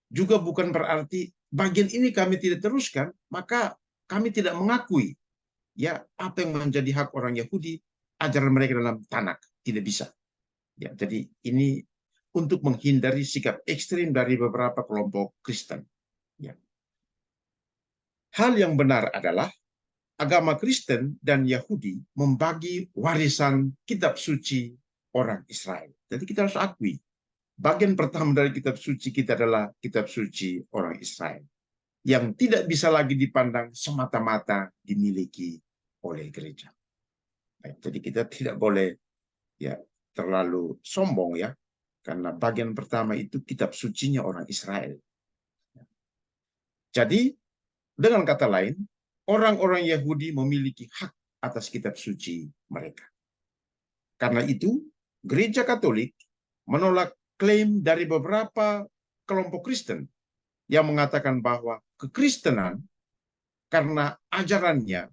Juga bukan berarti bagian ini kami tidak teruskan, maka kami tidak mengakui ya apa yang menjadi hak orang Yahudi, ajaran mereka dalam Tanakh. Tidak bisa. Ya, jadi ini untuk menghindari sikap ekstrim dari beberapa kelompok Kristen. Ya. Hal yang benar adalah agama Kristen dan Yahudi membagi warisan kitab suci orang Israel. Jadi kita harus akui, bagian pertama dari kitab suci kita adalah kitab suci orang Israel, yang tidak bisa lagi dipandang semata-mata dimiliki oleh gereja. Jadi kita tidak boleh ya terlalu sombong ya, karena bagian pertama itu kitab sucinya orang Israel. Jadi dengan kata lain, orang-orang Yahudi memiliki hak atas kitab suci mereka. Karena itu, gereja Katolik menolak klaim dari beberapa kelompok Kristen yang mengatakan bahwa kekristenan karena ajarannya,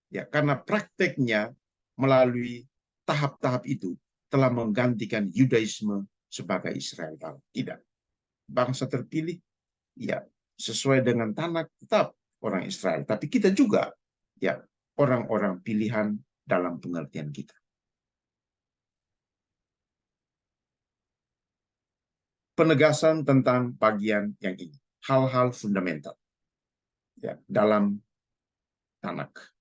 ya karena prakteknya melalui tahap-tahap itu telah menggantikan Yudaisme sebagai Israel. Tidak. Bangsa terpilih, ya sesuai dengan Tanakh tetap orang Israel. Tapi kita juga ya orang-orang pilihan dalam pengertian kita. Penegasan tentang bagian yang ini. Hal-hal fundamental ya, dalam Tanakh.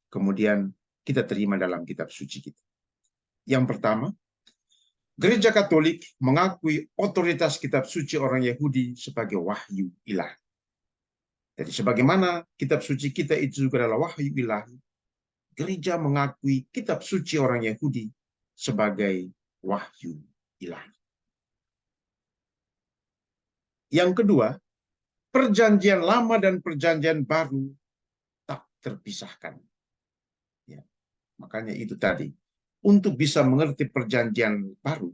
Kemudian kita terima dalam kitab suci kita. Yang pertama, Gereja Katolik mengakui otoritas kitab suci orang Yahudi sebagai wahyu ilahi. Jadi sebagaimana kitab suci kita itu juga adalah wahyu ilahi, gereja mengakui kitab suci orang Yahudi sebagai wahyu ilahi. Yang kedua, perjanjian lama dan perjanjian baru tak terpisahkan. Ya, makanya itu tadi. Untuk bisa mengerti perjanjian baru,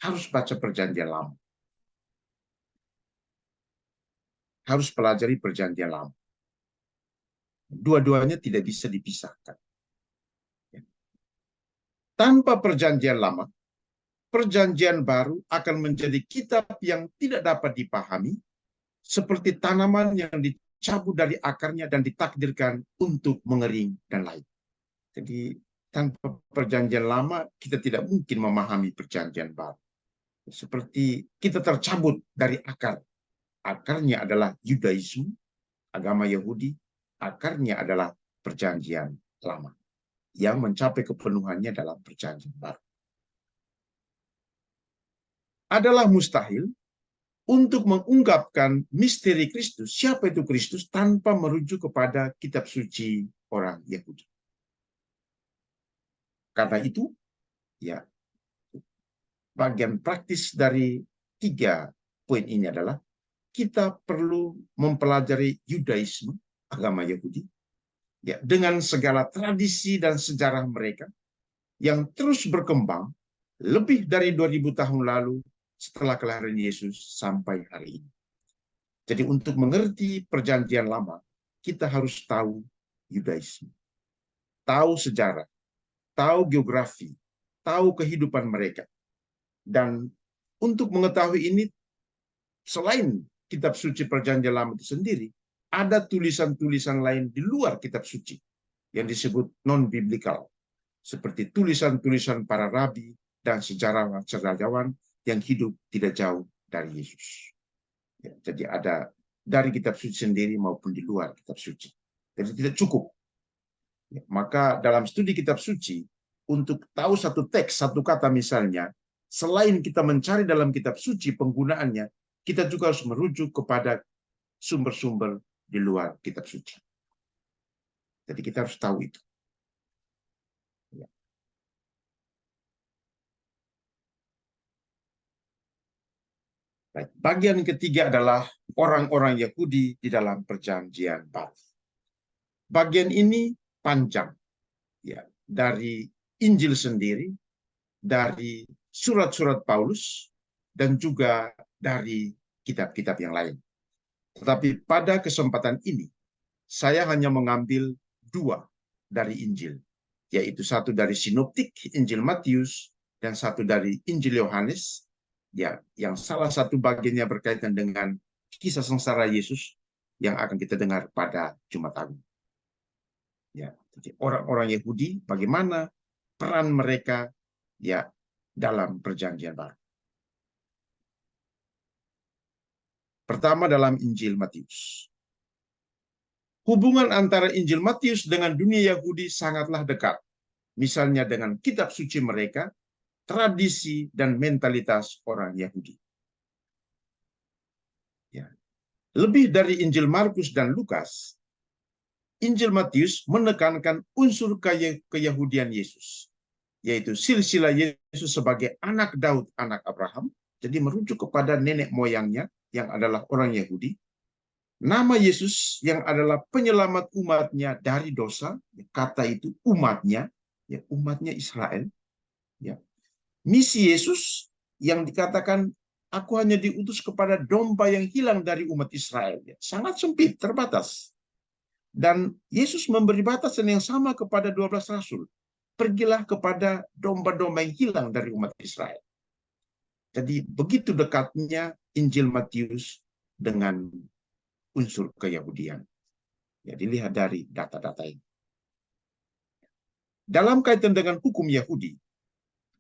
harus baca perjanjian lama. Harus pelajari perjanjian lama. Dua-duanya tidak bisa dipisahkan. Tanpa perjanjian lama, perjanjian baru akan menjadi kitab yang tidak dapat dipahami, seperti tanaman yang dicabut dari akarnya dan ditakdirkan untuk mengering dan lain. Jadi tanpa perjanjian lama, kita tidak mungkin memahami perjanjian baru. Seperti kita tercabut dari akar. Akarnya adalah Yudaisme, agama Yahudi. Akarnya adalah perjanjian lama yang mencapai kepenuhannya dalam perjanjian baru. Adalah mustahil untuk mengungkapkan misteri Kristus, siapa itu Kristus, tanpa merujuk kepada kitab suci orang Yahudi. Karena itu, ya, bagian praktis dari 3 poin ini adalah kita perlu mempelajari Yudaisme, agama Yahudi, ya, dengan segala tradisi dan sejarah mereka yang terus berkembang lebih dari 2000 tahun lalu setelah kelahiran Yesus sampai hari ini. Jadi untuk mengerti perjanjian lama, kita harus tahu Yudaisme, tahu sejarah, tahu geografi, tahu kehidupan mereka. Dan untuk mengetahui ini, selain kitab suci perjanjian lama itu sendiri, ada tulisan-tulisan lain di luar kitab suci yang disebut non-biblical, seperti tulisan-tulisan para rabi dan sejarawan-sejarawan yang hidup tidak jauh dari Yesus. Ya, jadi ada dari kitab suci sendiri maupun di luar kitab suci. Jadi tidak cukup. Ya, maka dalam studi kitab suci, untuk tahu satu teks, satu kata misalnya, selain kita mencari dalam kitab suci penggunaannya, kita juga harus merujuk kepada sumber-sumber di luar kitab suci. Jadi kita harus tahu itu. Ya. Baik. Bagian ketiga adalah orang-orang Yahudi di dalam perjanjian baru. Bagian ini panjang, ya, dari Injil sendiri, dari surat-surat Paulus, dan juga dari kitab-kitab yang lain. Tetapi pada kesempatan ini, saya hanya mengambil dua dari Injil, yaitu satu dari sinoptik Injil Matius dan satu dari Injil Yohanes, ya, yang salah satu bagiannya berkaitan dengan kisah sengsara Yesus yang akan kita dengar pada Jumat Agung. Ya, jadi orang-orang Yahudi, bagaimana peran mereka, ya, dalam perjanjian baru. Pertama dalam Injil Matius. Hubungan antara Injil Matius dengan dunia Yahudi sangatlah dekat. Misalnya dengan kitab suci mereka, tradisi, dan mentalitas orang Yahudi. Ya. Lebih dari Injil Markus dan Lukas, Injil Matius menekankan unsur keyahudian Yesus, yaitu silsilah Yesus sebagai anak Daud, anak Abraham, jadi merujuk kepada nenek moyangnya yang adalah orang Yahudi. Nama Yesus yang adalah penyelamat umatnya dari dosa, kata itu umatnya, ya, umatnya Israel. Ya. Misi Yesus yang dikatakan, aku hanya diutus kepada domba yang hilang dari umat Israel. Ya. Sangat sempit, terbatas. Dan Yesus memberi batasan yang sama kepada 12 rasul. Pergilah kepada domba-domba yang hilang dari umat Israel. Jadi begitu dekatnya Injil Matius dengan unsur keyahudian. Ya, dilihat dari data-data ini. Dalam kaitan dengan hukum Yahudi,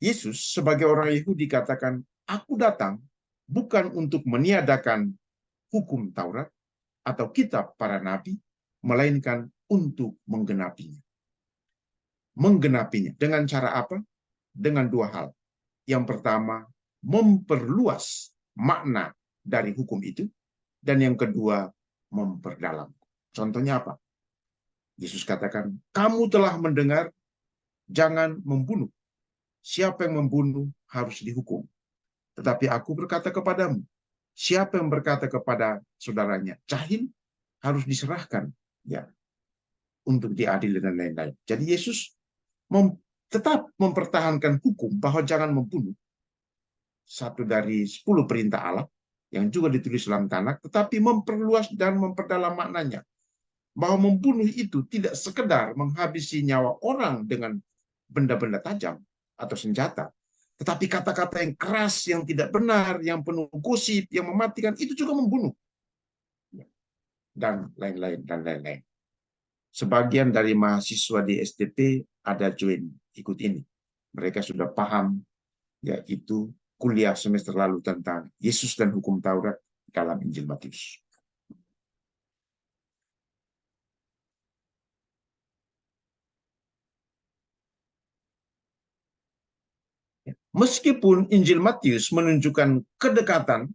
Yesus sebagai orang Yahudi katakan, aku datang bukan untuk meniadakan hukum Taurat atau kitab para nabi, melainkan untuk menggenapinya. Menggenapinya dengan cara apa? Dengan dua hal. Yang pertama, memperluas makna dari hukum itu, dan yang kedua, memperdalam. Contohnya apa? Yesus katakan, kamu telah mendengar, jangan membunuh. Siapa yang membunuh harus dihukum. Tetapi aku berkata kepadamu, siapa yang berkata kepada saudaranya, jahil, harus diserahkan, ya, untuk diadili dan lain-lain. Jadi Yesus tetap mempertahankan hukum bahwa jangan membunuh, satu dari 10 perintah Allah yang juga ditulis dalam Tanakh, tetapi memperluas dan memperdalam maknanya. Bahwa membunuh itu tidak sekedar menghabisi nyawa orang dengan benda-benda tajam atau senjata, tetapi kata-kata yang keras, yang tidak benar, yang penuh gosip, yang mematikan, itu juga membunuh. Dan lain-lain, dan lain-lain. Sebagian dari mahasiswa di STP ada join ikut ini. Mereka sudah paham, yaitu kuliah semester lalu tentang Yesus dan hukum Taurat dalam Injil Matius. Meskipun Injil Matius menunjukkan kedekatan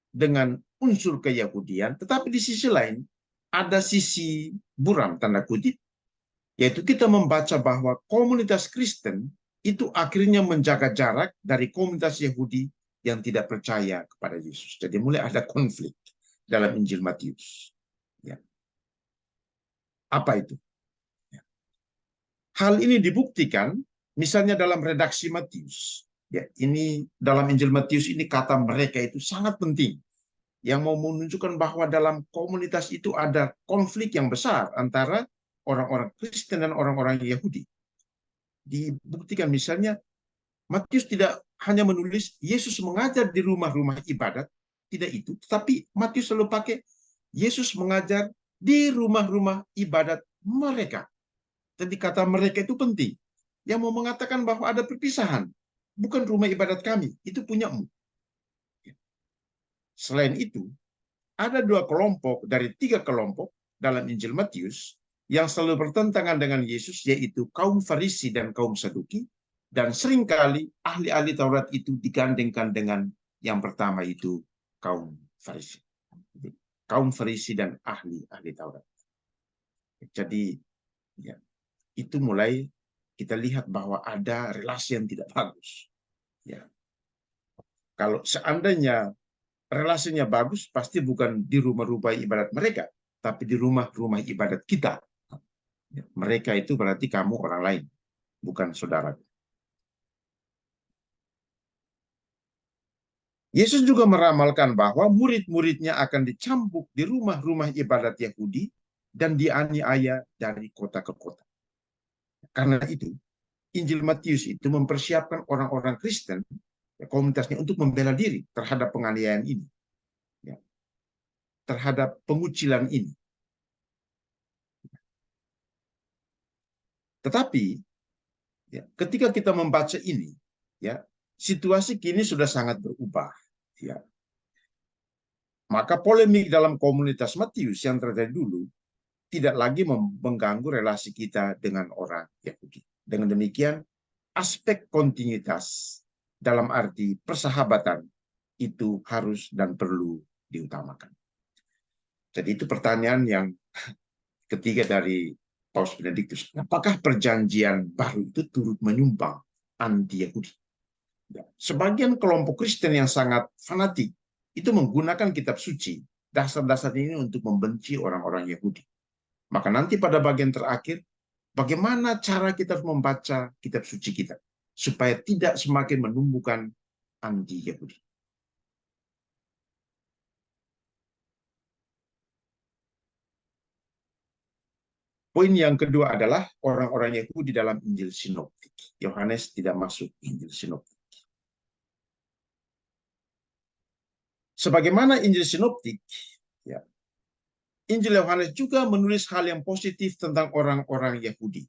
dengan unsur keyahudian, tetapi di sisi lain ada sisi buram, tanda kutip, yaitu kita membaca bahwa komunitas Kristen itu akhirnya menjaga jarak dari komunitas Yahudi yang tidak percaya kepada Yesus. Jadi mulai ada konflik dalam Injil Matius. Ya. Apa itu? Ya. Hal ini dibuktikan misalnya dalam redaksi Matius. Ya, ini dalam Injil Matius ini kata mereka itu sangat penting, yang mau menunjukkan bahwa dalam komunitas itu ada konflik yang besar antara orang-orang Kristen dan orang-orang Yahudi. Dibuktikan misalnya Matius tidak hanya menulis Yesus mengajar di rumah-rumah ibadat, tidak itu, tetapi Matius selalu pakai Yesus mengajar di rumah-rumah ibadat mereka. Jadi kata mereka itu penting, yang mau mengatakan bahwa ada perpisahan. Bukan rumah ibadat kami, itu punyamu. Selain itu, ada 2 kelompok dari 3 kelompok dalam Injil Matius yang selalu bertentangan dengan Yesus, yaitu kaum Farisi dan kaum Saduki, dan seringkali ahli-ahli Taurat itu digandengkan dengan yang pertama itu kaum Farisi. Kaum Farisi dan ahli-ahli Taurat. Jadi ya, itu mulai kita lihat bahwa ada relasi yang tidak bagus. Ya. Kalau seandainya relasinya bagus, pasti bukan di rumah-rumah ibadat mereka, tapi di rumah-rumah ibadat kita. Ya. Mereka itu berarti kamu orang lain, bukan saudara. Yesus juga meramalkan bahwa murid-muridnya akan dicambuk di rumah-rumah ibadat Yahudi dan dianiaya dari kota ke kota. Karena itu, Injil Matius itu mempersiapkan orang-orang Kristen, komunitasnya, untuk membela diri terhadap penganiayaan ini, ya, terhadap pengucilan ini. Tetapi ya, ketika kita membaca ini, ya, situasi kini sudah sangat berubah. Ya. Maka polemik dalam komunitas Matius yang terjadi dulu tidak lagi mengganggu relasi kita dengan orang Yahudi. Dengan demikian, aspek kontinuitas dalam arti persahabatan itu harus dan perlu diutamakan. Jadi itu pertanyaan yang ketiga dari Paus Benediktus. Apakah perjanjian baru itu turut menyumbang anti-Yahudi? Sebagian kelompok Kristen yang sangat fanatik itu menggunakan kitab suci, dasar-dasar ini untuk membenci orang-orang Yahudi. Maka nanti pada bagian terakhir, bagaimana cara kita membaca kitab suci kita supaya tidak semakin menumbuhkan anti-Yahudi. Poin yang kedua adalah orang-orang Yahudi dalam Injil Sinoptik. Yohanes tidak masuk Injil Sinoptik. Sebagaimana Injil Sinoptik, ya, Injil Yohanes juga menulis hal yang positif tentang orang-orang Yahudi.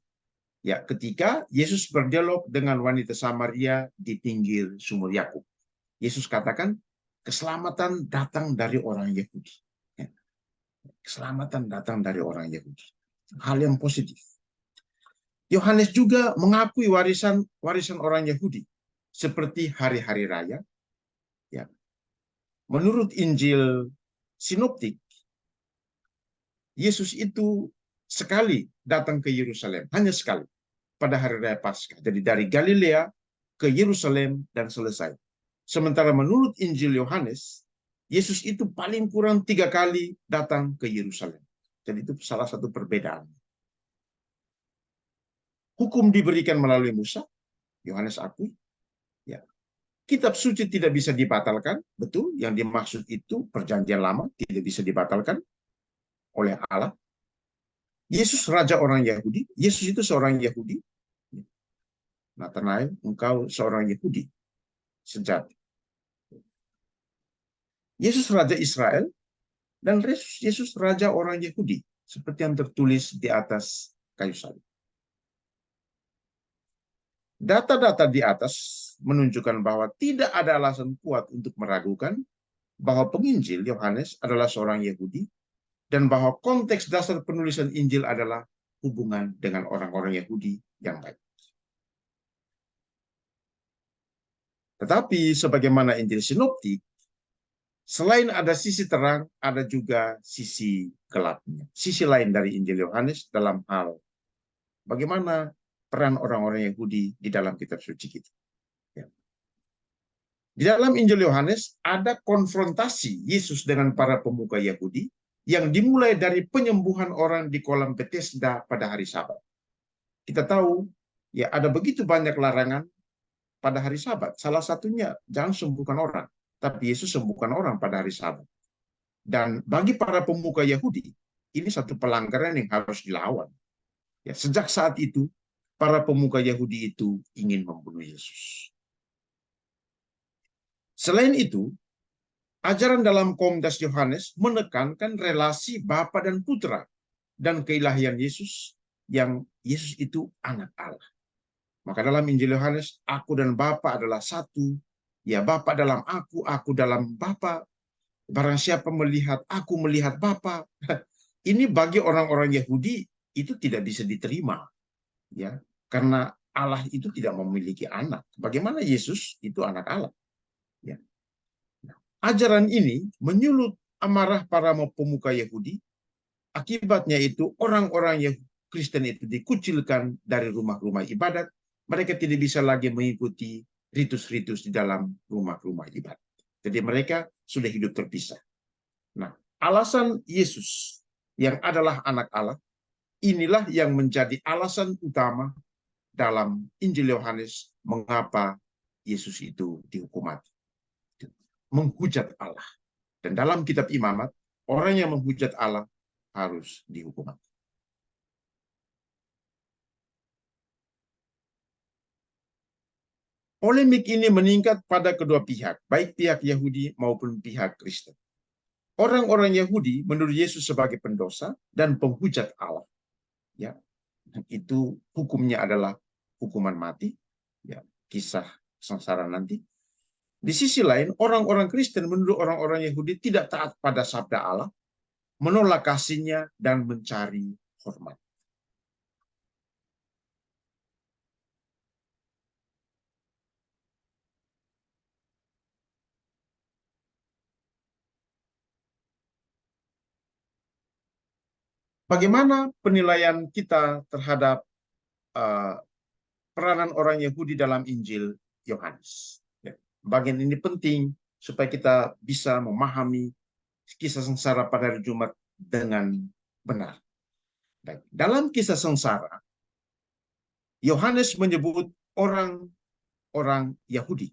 Ya, ketika Yesus berdialog dengan wanita Samaria di pinggir sumur Yakub, Yesus katakan, keselamatan datang dari orang Yahudi. Ya, keselamatan datang dari orang Yahudi. Hal yang positif. Yohanes juga mengakui warisan orang Yahudi, seperti hari-hari raya. Ya. Menurut Injil Sinoptik, Yesus itu sekali datang ke Yerusalem, hanya sekali, pada hari raya Paskah. Jadi dari Galilea ke Yerusalem dan selesai. Sementara menurut Injil Yohanes, Yesus itu paling kurang 3 kali datang ke Yerusalem. Jadi itu salah satu perbedaan. Hukum diberikan melalui Musa, Yohanes akui. Ya. Kitab suci tidak bisa dibatalkan, betul. Yang dimaksud itu perjanjian lama tidak bisa dibatalkan oleh Allah. Yesus raja orang Yahudi. Yesus itu seorang Yahudi. Nathanael, engkau seorang Yahudi sejati. Yesus raja Israel dan Yesus raja orang Yahudi, seperti yang tertulis di atas kayu salib. Data-data di atas menunjukkan bahwa tidak ada alasan kuat untuk meragukan bahwa penginjil Yohanes adalah seorang Yahudi dan bahwa konteks dasar penulisan Injil adalah hubungan dengan orang-orang Yahudi yang baik. Tetapi sebagaimana Injil Sinoptik, selain ada sisi terang, ada juga sisi gelapnya. Sisi lain dari Injil Yohanes dalam hal bagaimana peran orang-orang Yahudi di dalam kitab suci kita. Ya. Di dalam Injil Yohanes ada konfrontasi Yesus dengan para pemuka Yahudi yang dimulai dari penyembuhan orang di kolam Bethesda pada hari Sabat. Kita tahu ya ada begitu banyak larangan pada hari Sabat. Salah satunya jangan sembuhkan orang, tapi Yesus sembuhkan orang pada hari Sabat. Dan bagi para pemuka Yahudi, ini satu pelanggaran yang harus dilawan. Ya, sejak saat itu para pemuka Yahudi itu ingin membunuh Yesus. Selain itu, ajaran dalam komunitas Yohanes menekankan relasi Bapa dan Putra dan keilahian Yesus, yang Yesus itu anak Allah. Maka dalam Injil Yohanes, aku dan Bapa adalah satu. Ya, Bapa dalam aku dalam Bapa. Barang siapa melihat aku, melihat Bapa. Ini bagi orang-orang Yahudi itu tidak bisa diterima, ya, karena Allah itu tidak memiliki anak. Bagaimana Yesus itu anak Allah? Ya. Ajaran ini menyulut amarah para pemuka Yahudi. Akibatnya itu orang-orang yang Kristen itu dikucilkan dari rumah-rumah ibadat. Mereka tidak bisa lagi mengikuti ritus-ritus di dalam rumah-rumah ibadat. Jadi mereka sudah hidup terpisah. Nah, alasan Yesus yang adalah anak Allah, inilah yang menjadi alasan utama dalam Injil Yohanes mengapa Yesus itu dihukum mati. Menghujat Allah. Dan dalam kitab Imamat, orang yang menghujat Allah harus dihukum mati. Polemik ini meningkat pada kedua pihak, baik pihak Yahudi maupun pihak Kristen. Orang-orang Yahudi menurut Yesus sebagai pendosa dan penghujat Allah. Ya, itu hukumnya adalah hukuman mati, ya, kisah sengsara nanti. Di sisi lain, orang-orang Kristen menurut orang-orang Yahudi tidak taat pada sabda Allah, menolak kasihnya dan mencari hormat. Bagaimana penilaian kita terhadap uh, peranan orang Yahudi dalam Injil Yohanes? Ya, bagian ini penting supaya kita bisa memahami kisah sengsara pada hari Jumat dengan benar. Baik. Dalam kisah sengsara, Yohanes menyebut orang-orang Yahudi.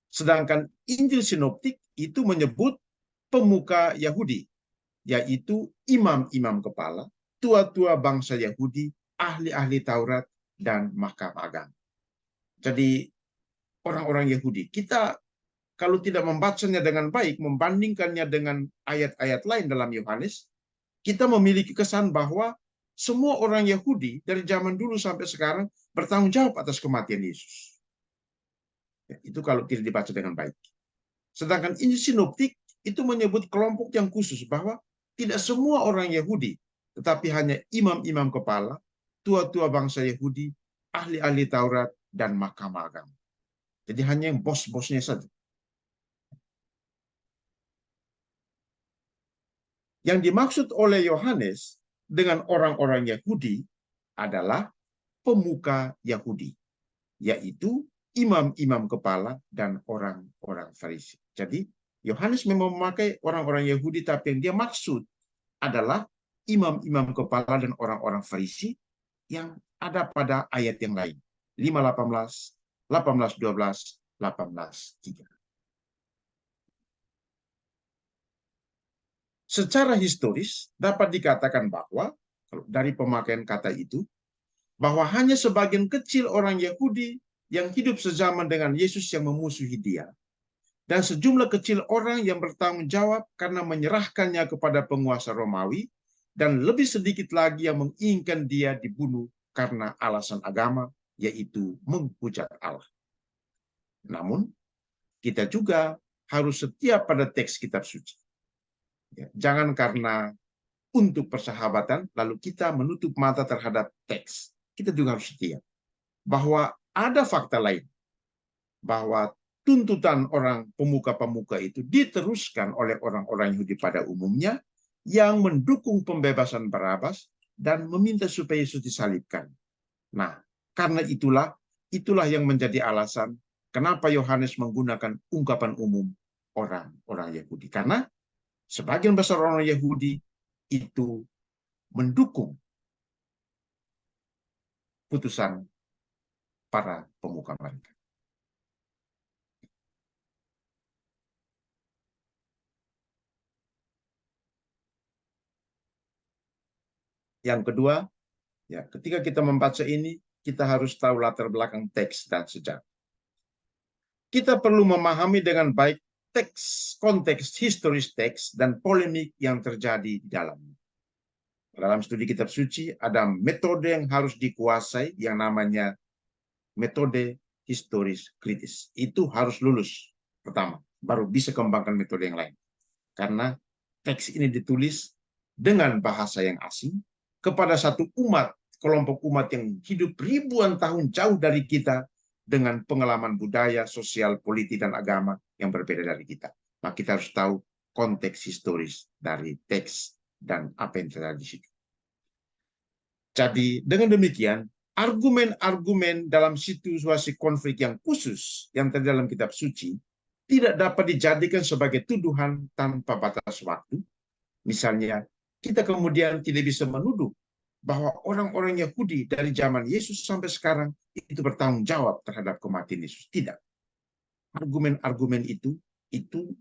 Sedangkan Injil Sinoptik itu menyebut pemuka Yahudi, yaitu imam-imam kepala, tua-tua bangsa Yahudi, ahli-ahli Taurat, dan mahkamah agama. Jadi orang-orang Yahudi, kita kalau tidak membacanya dengan baik, membandingkannya dengan ayat-ayat lain dalam Yohanes, kita memiliki kesan bahwa semua orang Yahudi dari zaman dulu sampai sekarang bertanggung jawab atas kematian Yesus. Ya, itu kalau tidak dibaca dengan baik. Sedangkan Injil Sinoptik itu menyebut kelompok yang khusus bahwa tidak semua orang Yahudi, tetapi hanya imam-imam kepala, tua-tua bangsa Yahudi, ahli-ahli Taurat, dan mahkamah agama. Jadi hanya yang bos-bosnya saja. Yang dimaksud oleh Yohanes dengan orang-orang Yahudi adalah pemuka Yahudi, yaitu imam-imam kepala dan orang-orang Farisi. Jadi Yohanes memang memakai orang-orang Yahudi, tapi yang dia maksud adalah imam-imam kepala dan orang-orang Farisi yang ada pada ayat yang lain. 5:18, 18:12, 18:3. Secara historis dapat dikatakan bahwa dari pemakaian kata itu, bahwa hanya sebagian kecil orang Yahudi yang hidup sezaman dengan Yesus yang memusuhi dia, dan sejumlah kecil orang yang bertanggung jawab karena menyerahkannya kepada penguasa Romawi, dan lebih sedikit lagi yang menginginkan dia dibunuh karena alasan agama, yaitu menghujat Allah. Namun, kita juga harus setia pada teks kitab suci. Jangan karena untuk persahabatan, lalu kita menutup mata terhadap teks. Kita juga harus setia. Bahwa ada fakta lain. Bahwa tuntutan orang pemuka-pemuka itu diteruskan oleh orang-orang Yahudi pada umumnya yang mendukung pembebasan Barabas dan meminta supaya Yesus disalibkan. Nah, karena itulah yang menjadi alasan kenapa Yohanes menggunakan ungkapan umum orang-orang Yahudi. Karena sebagian besar orang Yahudi itu mendukung putusan para pemuka mereka. Yang kedua, ya, ketika kita membaca ini, kita harus tahu latar belakang teks dan sejarah. Kita perlu memahami dengan baik teks, konteks historis teks, dan polemik yang terjadi di dalamnya. Dalam studi kitab suci, ada metode yang harus dikuasai yang namanya metode historis kritis. Itu harus lulus pertama, baru bisa kembangkan metode yang lain. karena teks ini ditulis dengan bahasa yang asing kepada satu umat, kelompok umat yang hidup ribuan tahun jauh dari kita dengan pengalaman budaya, sosial, politik, dan agama yang berbeda dari kita. Maka kita harus tahu konteks historis dari teks dan apa yang terjadi di situ. Jadi dengan demikian, argumen-argumen dalam situasi konflik yang khusus yang terjadi dalam kitab suci tidak dapat dijadikan sebagai tuduhan tanpa batas waktu. Misalnya, kita kemudian tidak bisa menuduh bahwa orang-orang Yahudi dari zaman Yesus sampai sekarang itu bertanggung jawab terhadap kematian Yesus. Tidak. Argumen-argumen itu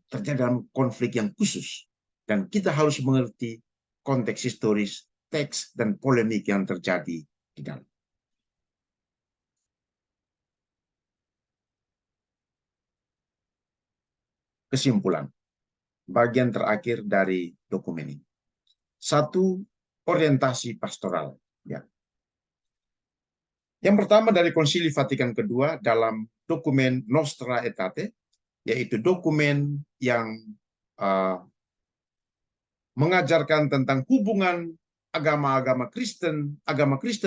terjadi dalam konflik yang khusus. Dan kita harus mengerti konteks historis, teks, dan polemik yang terjadi di dalam. Kesimpulan, bagian terakhir dari dokumen ini. Satu, orientasi pastoral. Ya. Yang pertama dari Konsili Vatikan Kedua dalam dokumen Nostra Aetate, yaitu dokumen yang mengajarkan tentang hubungan agama-agama Kristen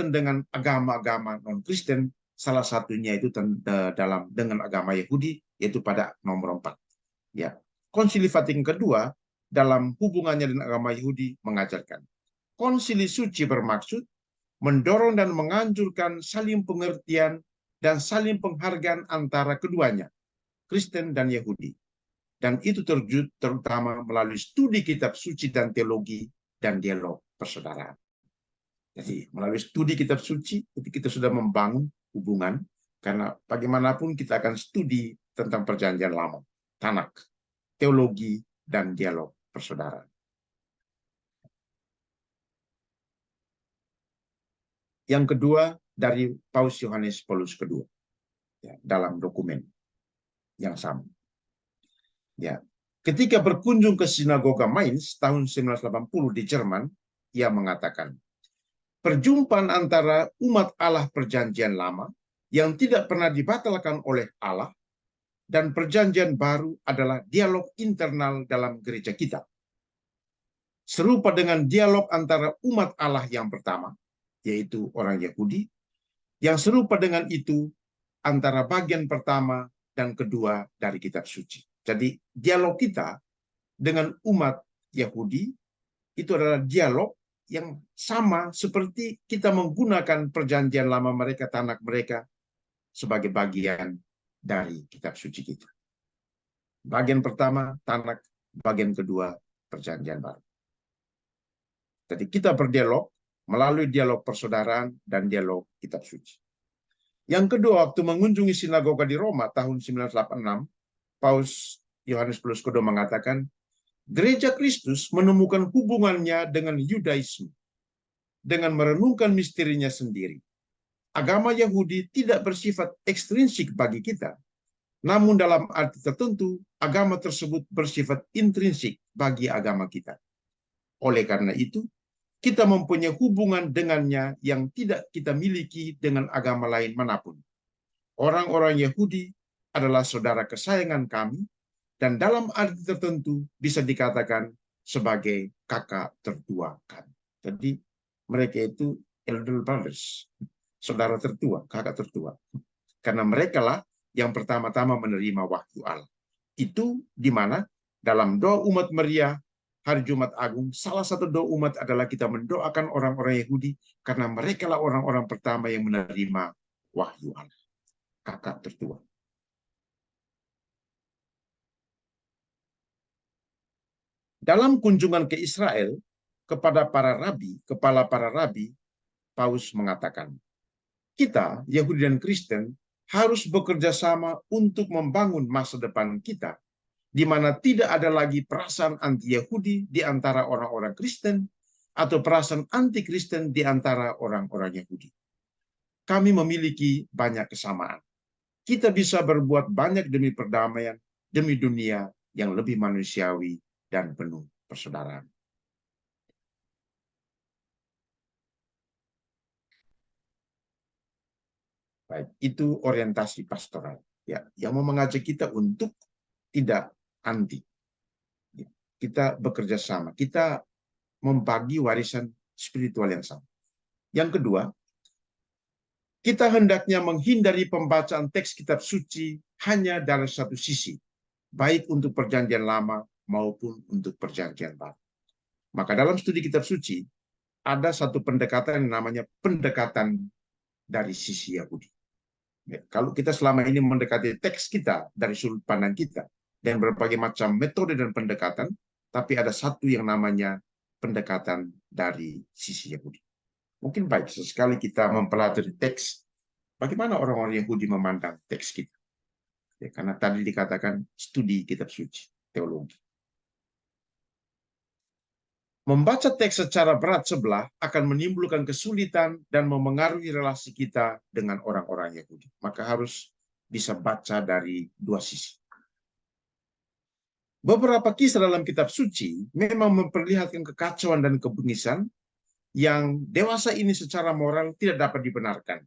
dengan agama-agama non-Kristen, salah satunya itu dengan agama Yahudi, yaitu pada nomor 4. Ya. Konsili Vatikan Kedua dalam hubungannya dengan agama Yahudi mengajarkan, konsili suci bermaksud mendorong dan menganjurkan saling pengertian dan saling penghargaan antara keduanya, Kristen dan Yahudi. Dan itu terwujud terutama melalui studi kitab suci dan teologi dan dialog persaudaraan. Jadi melalui studi kitab suci itu kita sudah membangun hubungan, karena bagaimanapun kita akan studi tentang perjanjian lama, Tanak, teologi, dan dialog persaudaraan. Yang kedua dari Paus Yohanes Paulus II, ya, dalam dokumen yang sama. Ya, ketika berkunjung ke sinagoga Mainz tahun 1980 di Jerman, ia mengatakan, perjumpaan antara umat Allah perjanjian lama yang tidak pernah dibatalkan oleh Allah dan perjanjian baru adalah dialog internal dalam gereja kita. Serupa dengan dialog antara umat Allah yang pertama, yaitu orang Yahudi, yang serupa dengan itu antara bagian pertama dan kedua dari kitab suci. Jadi dialog kita dengan umat Yahudi itu adalah dialog yang sama seperti kita menggunakan perjanjian lama mereka, Tanak mereka, sebagai bagian dari kitab suci kita. Bagian pertama Tanak, bagian kedua perjanjian baru. Jadi kita berdialog melalui dialog persaudaraan dan dialog kitab suci. Yang kedua, waktu mengunjungi sinagoga di Roma tahun 1986, Paus Yohanes Paulus II mengatakan, Gereja Kristus menemukan hubungannya dengan Yudaisme, dengan merenungkan misterinya sendiri. Agama Yahudi tidak bersifat ekstrinsik bagi kita, namun dalam arti tertentu, agama tersebut bersifat intrinsik bagi agama kita. Oleh karena itu, kita mempunyai hubungan dengannya yang tidak kita miliki dengan agama lain manapun. Orang-orang Yahudi adalah saudara kesayangan kami, dan dalam arti tertentu bisa dikatakan sebagai kakak tertua kami. Jadi mereka itu elder brothers, saudara tertua, kakak tertua. Karena mereka lah yang pertama-tama menerima wahyu Allah. Itu di mana dalam doa umat Maria hari Jumat Agung, salah satu doa umat adalah kita mendoakan orang-orang Yahudi karena mereka lah orang-orang pertama yang menerima wahyu Allah, kakak tertua. Dalam kunjungan ke Israel kepada para rabi, kepala para rabi, Paus mengatakan, kita, Yahudi dan Kristen, harus bekerja sama untuk membangun masa depan kita, di mana tidak ada lagi perasaan anti-Yahudi di antara orang-orang Kristen, atau perasaan anti-Kristen di antara orang-orang Yahudi. Kami memiliki banyak kesamaan. Kita bisa berbuat banyak demi perdamaian, demi dunia yang lebih manusiawi dan penuh persaudaraan. Baik, itu orientasi pastoral, ya, yang mau mengajak kita untuk tidak anti. kita bekerja sama, kita membagi warisan spiritual yang sama. Yang kedua, kita hendaknya menghindari pembacaan teks kitab suci hanya dari satu sisi, baik untuk perjanjian lama maupun untuk perjanjian baru. Maka dalam studi kitab suci, ada satu pendekatan yang namanya pendekatan dari sisi Yahudi. Ya, kalau kita selama ini mendekati teks kita dari sudut pandang kita, dan berbagai macam metode dan pendekatan, tapi ada satu yang namanya pendekatan dari sisi Yahudi. Mungkin baik sesekali kita mempelajari teks, bagaimana orang-orang Yahudi memandang teks kita. Ya, karena tadi dikatakan studi kitab suci, teologi. Membaca teks secara berat sebelah akan menimbulkan kesulitan dan memengaruhi relasi kita dengan orang-orang Yahudi. Maka harus bisa baca dari dua sisi. Beberapa kisah dalam kitab suci memang memperlihatkan kekacauan dan kebengisan yang dewasa ini secara moral tidak dapat dibenarkan.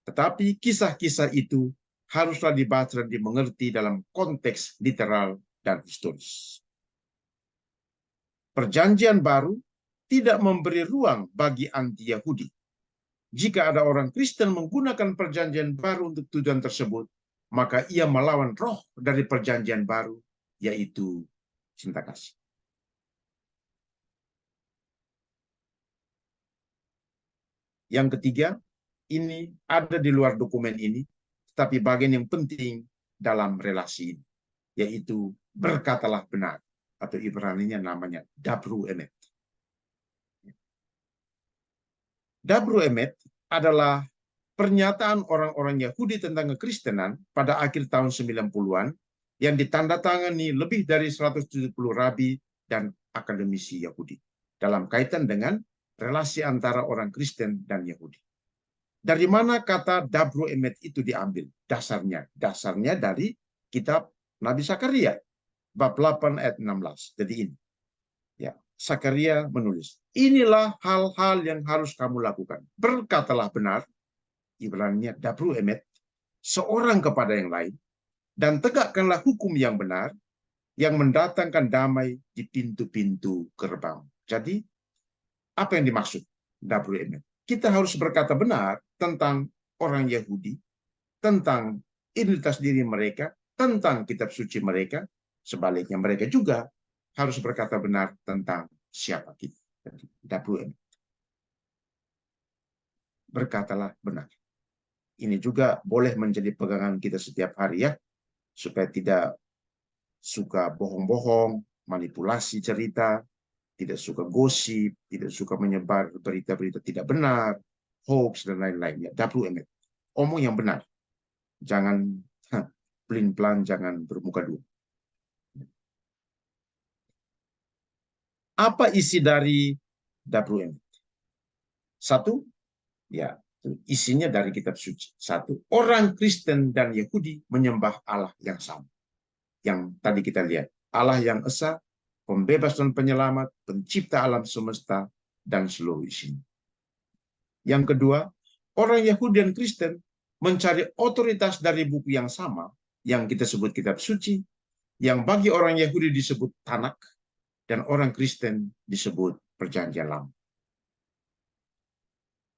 Tetapi kisah-kisah itu haruslah dibaca dan dimengerti dalam konteks literal dan historis. Perjanjian baru tidak memberi ruang bagi anti-Yahudi. Jika ada orang Kristen menggunakan perjanjian baru untuk tujuan tersebut, maka ia melawan roh dari perjanjian baru, yaitu cinta kasih. Yang ketiga, ini ada di luar dokumen ini, tetapi bagian yang penting dalam relasi ini, yaitu berkatalah benar, atau Ibraninya namanya dabru emet. Dabru emet adalah pernyataan orang-orang Yahudi tentang kekristenan pada akhir tahun 90-an yang ditandatangani lebih dari 170 rabi dan akademisi Yahudi dalam kaitan dengan relasi antara orang Kristen dan Yahudi. Dari mana kata dabru emet itu diambil? Dasarnya dari kitab Nabi Sakaria bab 8 ayat 16. Jadi ini. Ya, Sakaria menulis, inilah hal-hal yang harus kamu lakukan. Berkatalah benar, Ibraninya dabru emet, seorang kepada yang lain, dan tegakkanlah hukum yang benar, yang mendatangkan damai di pintu-pintu gerbang. Jadi, apa yang dimaksud dabru emet? Kita harus berkata benar tentang orang Yahudi, tentang identitas diri mereka, tentang kitab suci mereka. Sebaliknya mereka juga harus berkata benar tentang siapa kita. Dabru emet. Berkatalah benar. Ini juga boleh menjadi pegangan kita setiap hari ya, supaya tidak suka bohong-bohong, manipulasi cerita, tidak suka gosip, tidak suka menyebar berita-berita tidak benar, hoax dan lain-lainnya. Dabru emet. Omong yang benar. Jangan pelin-pelan, jangan bermuka dua. Apa isi dari dabru emet? Satu, ya, isinya dari kitab suci. Satu, orang Kristen dan Yahudi menyembah Allah yang sama. Yang tadi kita lihat, Allah yang esa, pembebas dan penyelamat, pencipta alam semesta, dan seluruh isinya. Yang kedua, orang Yahudi dan Kristen mencari otoritas dari buku yang sama, yang kita sebut kitab suci, yang bagi orang Yahudi disebut Tanak, dan orang Kristen disebut perjanjian lama.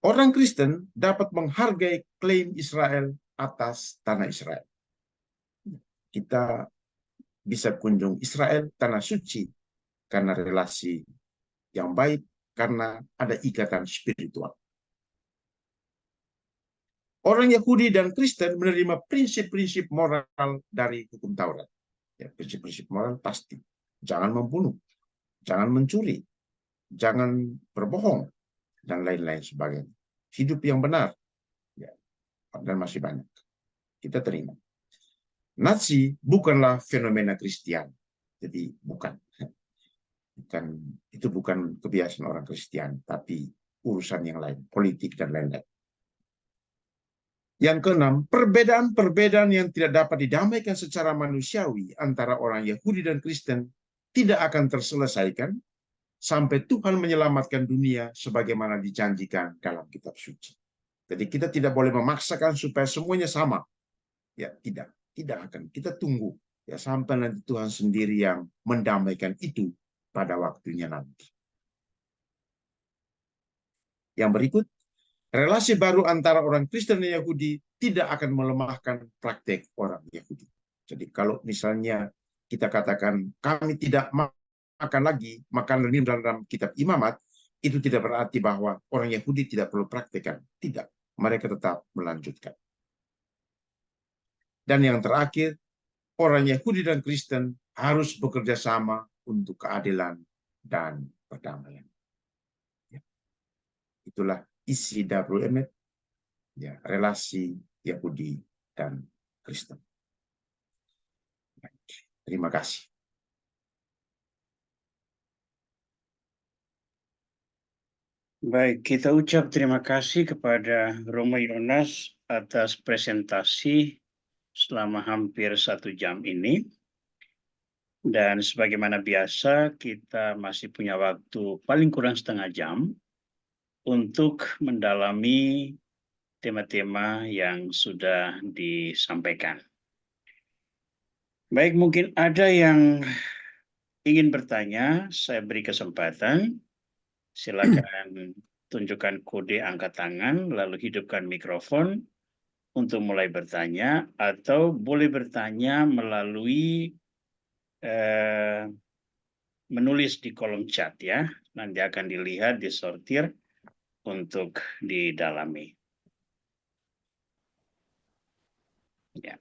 Orang Kristen dapat menghargai klaim Israel atas tanah Israel. Kita bisa kunjung Israel, tanah suci, karena relasi yang baik, karena ada ikatan spiritual. Orang Yahudi dan Kristen menerima prinsip-prinsip moral dari hukum Taurat. Ya, prinsip-prinsip moral pasti. Jangan membunuh, jangan mencuri, jangan berbohong, dan lain-lain sebagainya. Hidup yang benar, ya, dan masih banyak. Kita terima. Nazi bukanlah fenomena Kristiani. Jadi itu bukan kebiasaan orang Kristiani, tapi urusan yang lain, politik dan lain-lain. Yang keenam, perbedaan-perbedaan yang tidak dapat didamaikan secara manusiawi antara orang Yahudi dan Kristen tidak akan terselesaikan sampai Tuhan menyelamatkan dunia sebagaimana dijanjikan dalam kitab suci. Jadi kita tidak boleh memaksakan supaya semuanya sama. Ya, tidak akan. Kita tunggu. Ya, sampai nanti Tuhan sendiri yang mendamaikan itu pada waktunya nanti. Yang berikut, relasi baru antara orang Kristen dan Yahudi tidak akan melemahkan praktek orang Yahudi. Jadi kalau misalnya kita katakan kami tidak makan lagi makanan ini dalam kitab Imamat, itu tidak berarti bahwa orang Yahudi tidak perlu praktekkan. Tidak, mereka tetap melanjutkan. Dan yang terakhir, orang Yahudi dan Kristen harus bekerja sama untuk keadilan dan perdamaian. Ya. Itulah isi WMF, ya, relasi Yahudi dan Kristen. Terima kasih. Baik, kita ucap terima kasih kepada Romo Yonas atas presentasi selama hampir 1 jam ini. Dan sebagaimana biasa, kita masih punya waktu paling kurang setengah jam untuk mendalami tema-tema yang sudah disampaikan. Baik, mungkin ada yang ingin bertanya, saya beri kesempatan. Silakan tunjukkan kode angkat tangan, lalu hidupkan mikrofon untuk mulai bertanya, atau boleh bertanya melalui menulis di kolom chat ya. Nanti akan dilihat, disortir untuk didalami. Ya.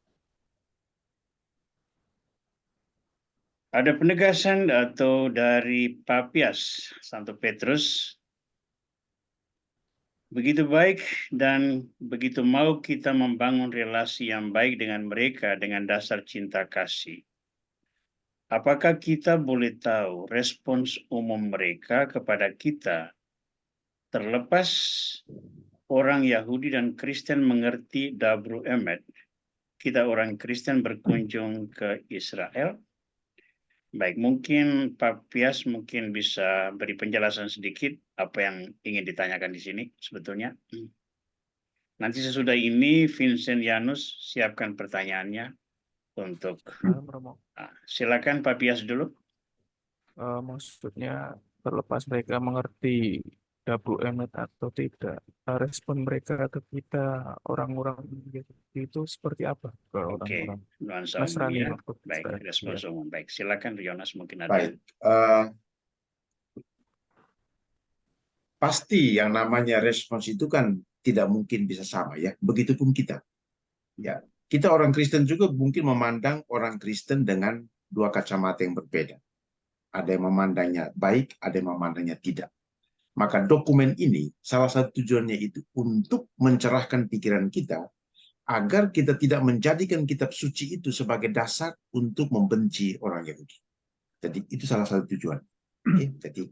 Ada penegasan atau dari Papias Santo Petrus, begitu baik dan begitu mau kita membangun relasi yang baik dengan mereka dengan dasar cinta kasih. Apakah kita boleh tahu respons umum mereka kepada kita, terlepas orang Yahudi dan Kristen mengerti WMED, kita orang Kristen berkunjung ke Israel? Baik, mungkin Pak Pias mungkin bisa beri penjelasan sedikit apa yang ingin ditanyakan di sini sebetulnya. Nanti sesudah ini Vincent Yanus siapkan pertanyaannya untuk silakan Pak Pias dulu. Maksudnya terlepas mereka mengerti WMED atau tidak, respon mereka ke kita orang-orang itu seperti apa ke orang-orang nuansa Nasrani? umum ya. Baik, respons umum. Baik, silakan Yonas mungkin ada. Baik, pasti yang namanya respons itu kan tidak mungkin bisa sama ya. Begitupun kita. Ya, kita orang Kristen juga mungkin memandang orang Kristen dengan dua kacamata yang berbeda. Ada yang memandangnya baik, ada yang memandangnya tidak. Maka dokumen ini salah satu tujuannya itu untuk mencerahkan pikiran kita agar kita tidak menjadikan kitab suci itu sebagai dasar untuk membenci orang Yahudi. Jadi itu salah satu tujuan. Oke, jadi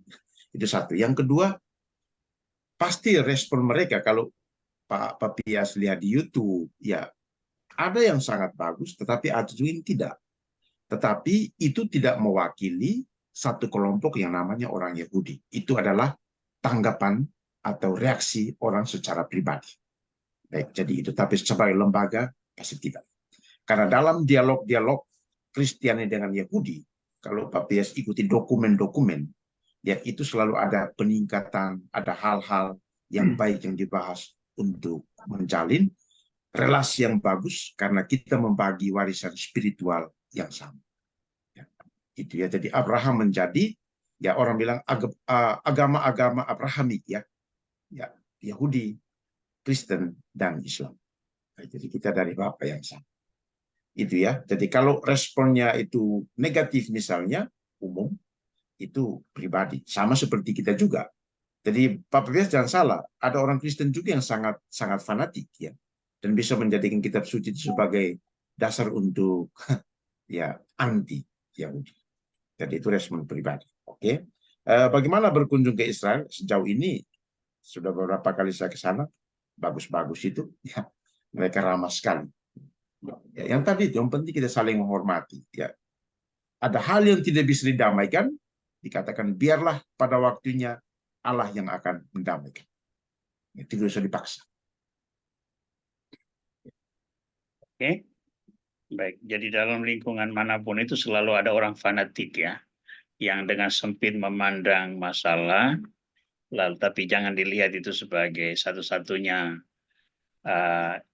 itu satu. Yang kedua, pasti respon mereka kalau Pak Papias lihat di YouTube, ya ada yang sangat bagus, tetapi ada juga yang tidak. Tetapi itu tidak mewakili satu kelompok yang namanya orang Yahudi. Itu adalah tanggapan atau reaksi orang secara pribadi. Baik, jadi itu. Tapi sebagai lembaga, pasti tidak. Karena dalam dialog-dialog Kristiani dengan Yahudi, kalau Pak Pias ikuti dokumen-dokumen, ya itu selalu ada peningkatan, ada hal-hal yang baik yang dibahas untuk menjalin relasi yang bagus karena kita membagi warisan spiritual yang sama. Ya, itu ya. Jadi Abraham menjadi, ya orang bilang agama-agama Abrahamik ya, ya Yahudi, Kristen dan Islam. Nah, jadi kita dari Bapa yang sama. Itu ya. Jadi kalau responnya itu negatif misalnya umum, itu pribadi. Sama seperti kita juga. Jadi Pak Pias jangan salah, ada orang Kristen juga yang sangat sangat fanatik ya, dan bisa menjadikan kitab suci itu sebagai dasar untuk ya anti Yahudi. Jadi itu respon pribadi. Oke. Bagaimana berkunjung ke Israel? Sejauh ini sudah beberapa kali saya ke sana, bagus-bagus itu, ya mereka ramah sekali. Ya, yang tadi itu, yang penting kita saling menghormati. Ya, ada hal yang tidak bisa didamaikan, dikatakan biarlah pada waktunya Allah yang akan mendamaikan. Itu tidak bisa dipaksa. Oke. Baik, jadi dalam lingkungan manapun itu selalu ada orang fanatik ya, yang dengan sempit memandang masalah, lalu tapi jangan dilihat itu sebagai satu-satunya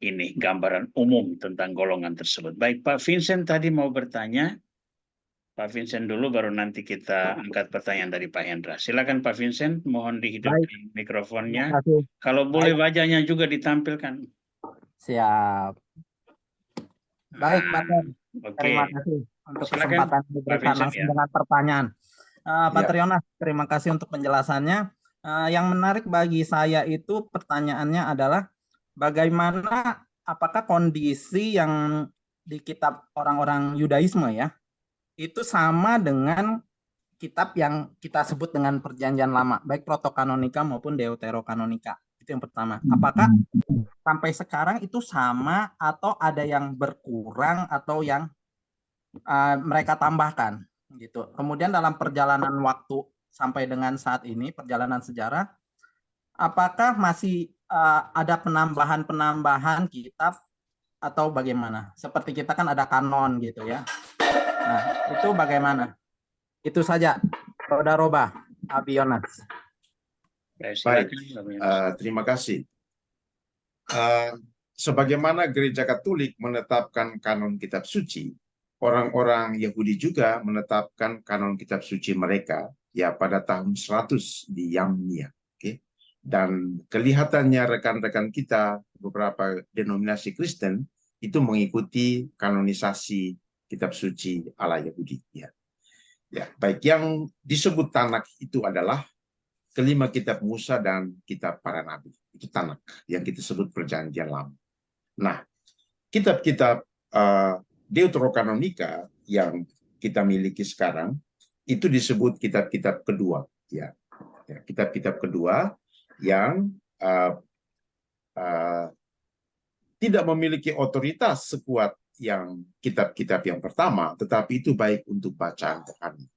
ini gambaran umum tentang golongan tersebut. Baik, Pak Vincent tadi mau bertanya. Pak Vincent dulu, baru nanti kita angkat pertanyaan dari Pak Hendra. Silakan Pak Vincent, mohon Baik, dihidupkan terima mikrofonnya. kasih. Kalau boleh wajahnya juga ditampilkan. Siap. Baik, Pak Ter. Oke, Terima kasih untuk silakan kesempatan Pak diberikan Vincent langsung ya. dengan pertanyaan. Pak Ya. Trionas, terima kasih untuk penjelasannya. Yang menarik bagi saya itu pertanyaannya adalah bagaimana, apakah kondisi yang di kitab orang-orang Yudaisme ya, itu sama dengan kitab yang kita sebut dengan Perjanjian Lama, baik Protokanonika maupun Deuterokanonika. Itu yang pertama. Apakah sampai sekarang itu sama atau ada yang berkurang atau yang mereka tambahkan gitu. Kemudian dalam perjalanan waktu sampai dengan saat ini, perjalanan sejarah, apakah masih ada penambahan-penambahan kitab atau bagaimana? Seperti kita kan ada kanon gitu ya. Nah, itu bagaimana? Itu saja. Roda-roba, Abionas. Baik, terima kasih. Sebagaimana Gereja Katolik menetapkan kanon kitab suci, orang-orang Yahudi juga menetapkan kanon kitab suci mereka ya pada tahun 100 di Yamnia. Dan kelihatannya rekan-rekan kita, beberapa denominasi Kristen, itu mengikuti kanonisasi kitab suci ala Yahudi. Ya, baik, yang disebut Tanakh itu adalah kelima kitab Musa dan kitab para nabi. Itu Tanakh yang kita sebut Perjanjian Lama. Nah, kitab-kitab Deuterokanonika yang kita miliki sekarang itu disebut kitab-kitab kedua. Ya, kitab-kitab kedua yang tidak memiliki otoritas sekuat yang kitab-kitab yang pertama, tetapi itu baik untuk bacaan rohani.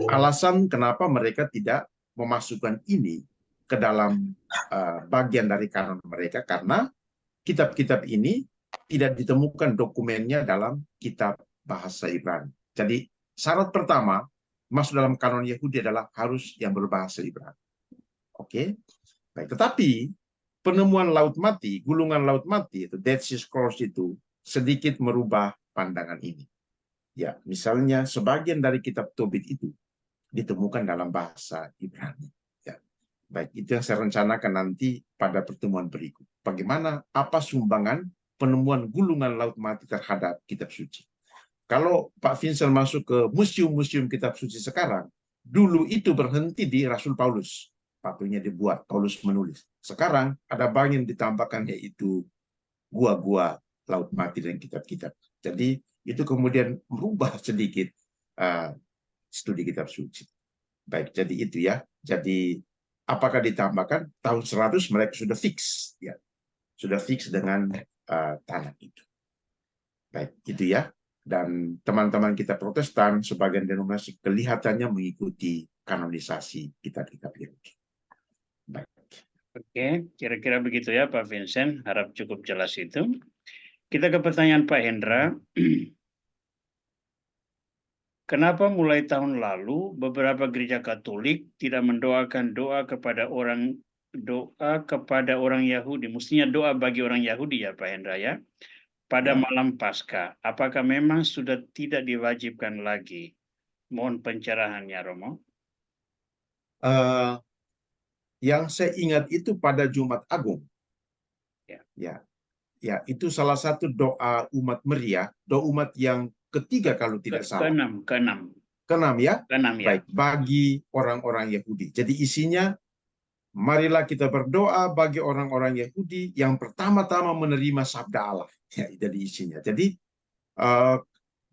Alasan kenapa mereka tidak memasukkan ini ke dalam bagian dari kanon mereka, karena kitab-kitab ini tidak ditemukan dokumennya dalam kitab bahasa Ibrani. Jadi syarat pertama masuk dalam kanon Yahudi adalah harus yang berbahasa Ibrani. Oke, baik. Tetapi penemuan laut mati, gulungan laut mati, itu Dead Sea Scrolls itu sedikit merubah pandangan ini. Ya, misalnya sebagian dari kitab Tobit itu ditemukan dalam bahasa Ibrani. Ya, baik, itu yang saya rencanakan nanti pada pertemuan berikut. Bagaimana, apa sumbangan penemuan gulungan laut mati terhadap kitab suci? Kalau Pak Vincent masuk ke museum-museum kitab suci sekarang, dulu itu berhenti di Rasul Paulus. Patungnya dibuat, Paulus menulis. Sekarang ada banyak yang ditambahkan, yaitu gua-gua laut mati dan kitab-kitab. Jadi itu kemudian merubah sedikit studi kitab suci. Baik, jadi itu ya. Jadi apakah ditambahkan? Tahun 100 mereka sudah fix, ya, sudah fix dengan tanah itu. Baik, itu ya. Dan teman-teman kita Protestan sebagian denominasi kelihatannya mengikuti kanonisasi kitab-kitab Yahudi. Baik. Oke, kira-kira begitu ya Pak Vincent. Harap cukup jelas itu. Kita ke pertanyaan Pak Hendra. Kenapa mulai tahun lalu beberapa gereja Katolik tidak mendoakan doa kepada orang Yahudi, mestinya doa bagi orang Yahudi ya Pak Hendra ya, pada malam Paskah? Apakah memang sudah tidak diwajibkan lagi? Mohon pencerahannya, Romo. Yang saya ingat itu pada Jumat Agung. Ya, itu salah satu doa umat Meriah, doa umat yang ketiga kalau tidak salah. Keenam ya? Baik, bagi orang-orang Yahudi. Jadi isinya, marilah kita berdoa bagi orang-orang Yahudi yang pertama-tama menerima sabda Allah. Ya, jadi isinya. Jadi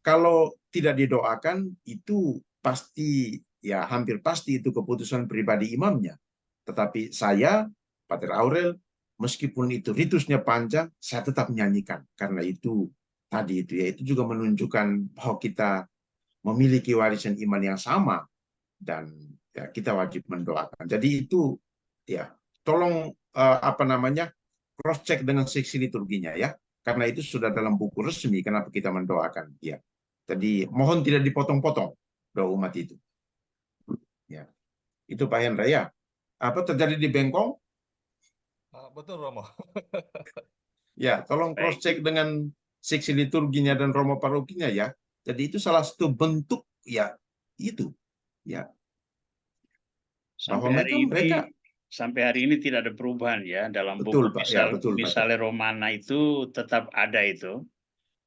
kalau tidak didoakan, itu pasti, ya hampir pasti itu keputusan pribadi imamnya. Tetapi saya, Pater Aurel, meskipun itu ritusnya panjang, saya tetap menyanyikan. Karena itu tadi itu ya, itu juga menunjukkan bahwa kita memiliki warisan iman yang sama dan ya, kita wajib mendoakan. Jadi itu ya, tolong cross check dengan seksi liturginya ya. Karena itu sudah dalam buku resmi, kenapa kita mendoakan dia. Jadi mohon tidak dipotong-potong doa umat itu. Ya, itu Pak Hendra ya. Apa terjadi di Bengkong? Betul Romo. Ya, tolong cross check dengan seksi liturginya dan Romo parokinya ya. Jadi itu salah satu bentuk ya itu ya. Sampai hari ini tidak ada perubahan ya dalam betul, buku Pak. Ya, betul, misalnya Romana itu tetap ada itu.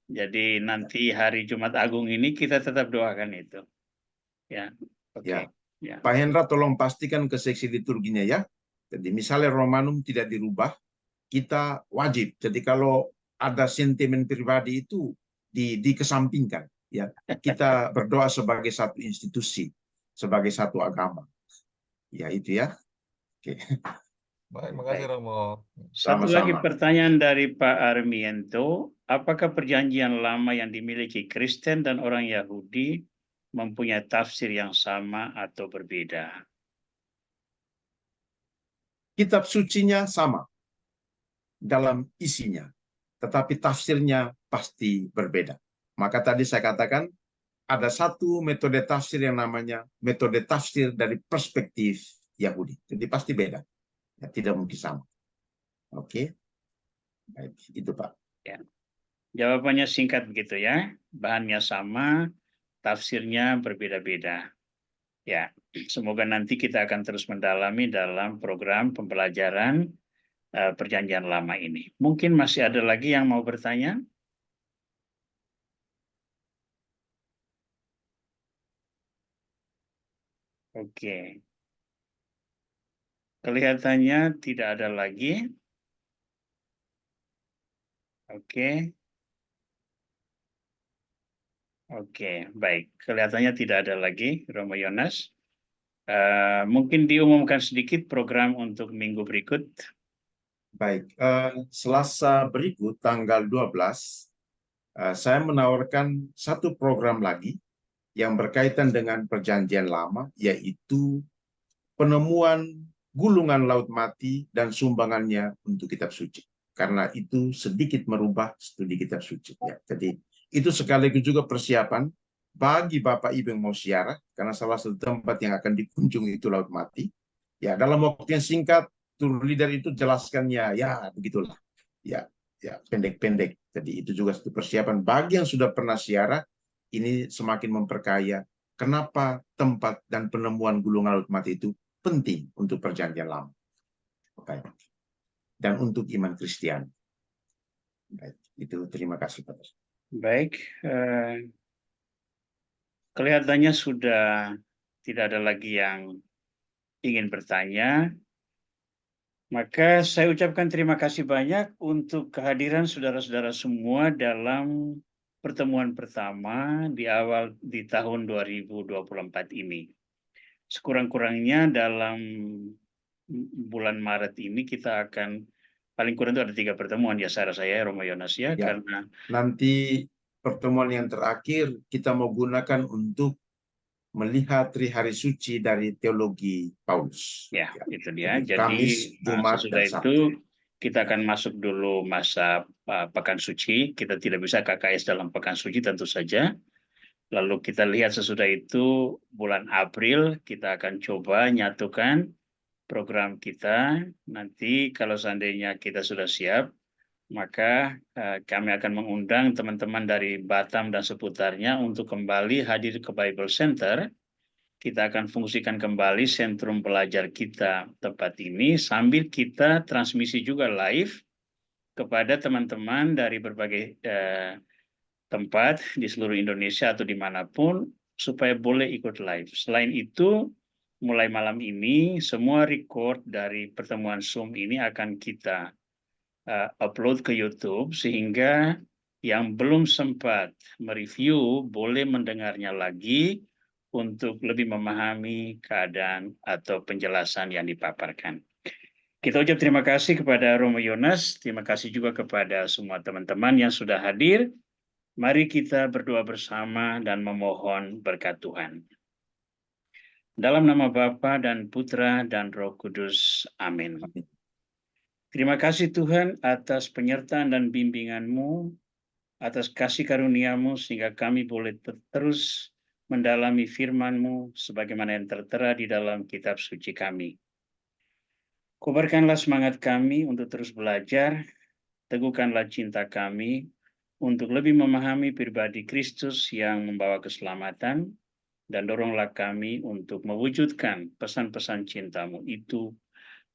Jadi nanti hari Jumat Agung ini kita tetap doakan itu. Ya, oke. Ya. Ya. Pak Hendra tolong pastikan ke seksi liturginya ya. Jadi misalnya Romanum tidak dirubah, kita wajib. Jadi kalau ada sentimen pribadi itu dikesampingkan. Ya, kita berdoa sebagai satu institusi, sebagai satu agama. Ya itu ya. Oke. Baik, makasih Romo. Satu lagi pertanyaan dari Pak Armiento, apakah perjanjian lama yang dimiliki Kristen dan orang Yahudi mempunyai tafsir yang sama atau berbeda? Kitab sucinya sama dalam isinya, tetapi tafsirnya pasti berbeda. Maka tadi saya katakan ada satu metode tafsir yang namanya metode tafsir dari perspektif Yahudi. Jadi pasti beda. Ya, tidak mungkin sama. Oke. Baik, itu Pak. Ya. Jawabannya singkat begitu ya. Bahannya sama, tafsirnya berbeda-beda. Ya, semoga nanti kita akan terus mendalami dalam program pembelajaran perjanjian lama ini. Mungkin masih ada lagi yang mau bertanya? Oke. Kelihatannya tidak ada lagi. Oke. Oke, baik. Kelihatannya tidak ada lagi, Romo Yonas. Mungkin diumumkan sedikit program untuk minggu berikut. Baik, Selasa berikut tanggal 12, saya menawarkan satu program lagi yang berkaitan dengan perjanjian lama, yaitu penemuan gulungan laut mati dan sumbangannya untuk kitab suci. Karena itu sedikit merubah studi kitab suci. Ya. Jadi itu sekaligus juga persiapan bagi Bapak Ibu yang mau ziarah, karena salah satu tempat yang akan dikunjungi itu laut mati. Ya, dalam waktu yang singkat, tour leader itu jelaskannya, ya begitulah. Ya, pendek-pendek. Jadi itu juga satu persiapan bagi yang sudah pernah ziarah, ini semakin memperkaya kenapa tempat dan penemuan gulungan laut mati itu penting untuk perjanjian lama. Baik. Dan untuk iman Kristiani. Baik, itu terima kasih Pak. Baik, kelihatannya sudah tidak ada lagi yang ingin bertanya. Maka saya ucapkan terima kasih banyak untuk kehadiran saudara-saudara semua dalam pertemuan pertama di tahun 2024 ini. Sekurang-kurangnya dalam bulan Maret ini kita akan paling kurang itu ada 3 pertemuan ya saya Romo Yonas ya, karena nanti pertemuan yang terakhir kita mau gunakan untuk melihat hari suci dari teologi Paulus. Ya, itu dia. Jadi Kamis, Jumat, sesudah dan Sabtu. itu kita akan masuk dulu masa Pekan Suci. Kita tidak bisa KKS dalam Pekan Suci tentu saja. Lalu kita lihat sesudah itu bulan April kita akan coba nyatukan program kita. Nanti kalau seandainya kita sudah siap, maka kami akan mengundang teman-teman dari Batam dan seputarnya untuk kembali hadir ke Bible Center. Kita akan fungsikan kembali sentrum pelajar kita tempat ini sambil kita transmisi juga live kepada teman-teman dari berbagai tempat di seluruh Indonesia atau dimanapun supaya boleh ikut live. Selain itu, mulai malam ini semua record dari pertemuan Zoom ini akan kita upload ke YouTube sehingga yang belum sempat mereview boleh mendengarnya lagi untuk lebih memahami keadaan atau penjelasan yang dipaparkan. Kita ucap terima kasih kepada Romo Yonas, terima kasih juga kepada semua teman-teman yang sudah hadir. Mari kita berdoa bersama dan memohon berkat Tuhan. Dalam nama Bapa dan Putra dan Roh Kudus. Amin. Terima kasih Tuhan atas penyertaan dan bimbingan-Mu, atas kasih karunia-Mu sehingga kami boleh terus mendalami firman-Mu sebagaimana yang tertera di dalam kitab suci kami. Kobarkanlah semangat kami untuk terus belajar, teguhkanlah cinta kami untuk lebih memahami pribadi Kristus yang membawa keselamatan, dan doronglah kami untuk mewujudkan pesan-pesan cinta-Mu itu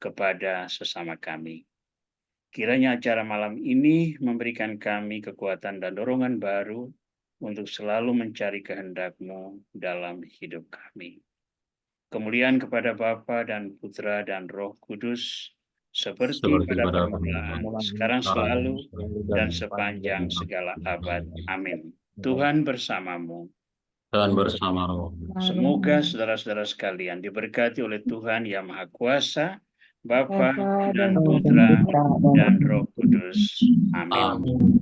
kepada sesama kami. Kiranya acara malam ini memberikan kami kekuatan dan dorongan baru untuk selalu mencari kehendak-Mu dalam hidup kami. Kemuliaan kepada Bapa dan Putra dan Roh Kudus, seperti pada permulaan, sekarang selalu, dan sepanjang segala abad. Amin. Tuhan bersamamu. Dan bersama roh. Semoga saudara-saudara sekalian diberkati oleh Tuhan Yang Maha Kuasa, Bapa dan Putra dan Roh Kudus. Amin. Amin.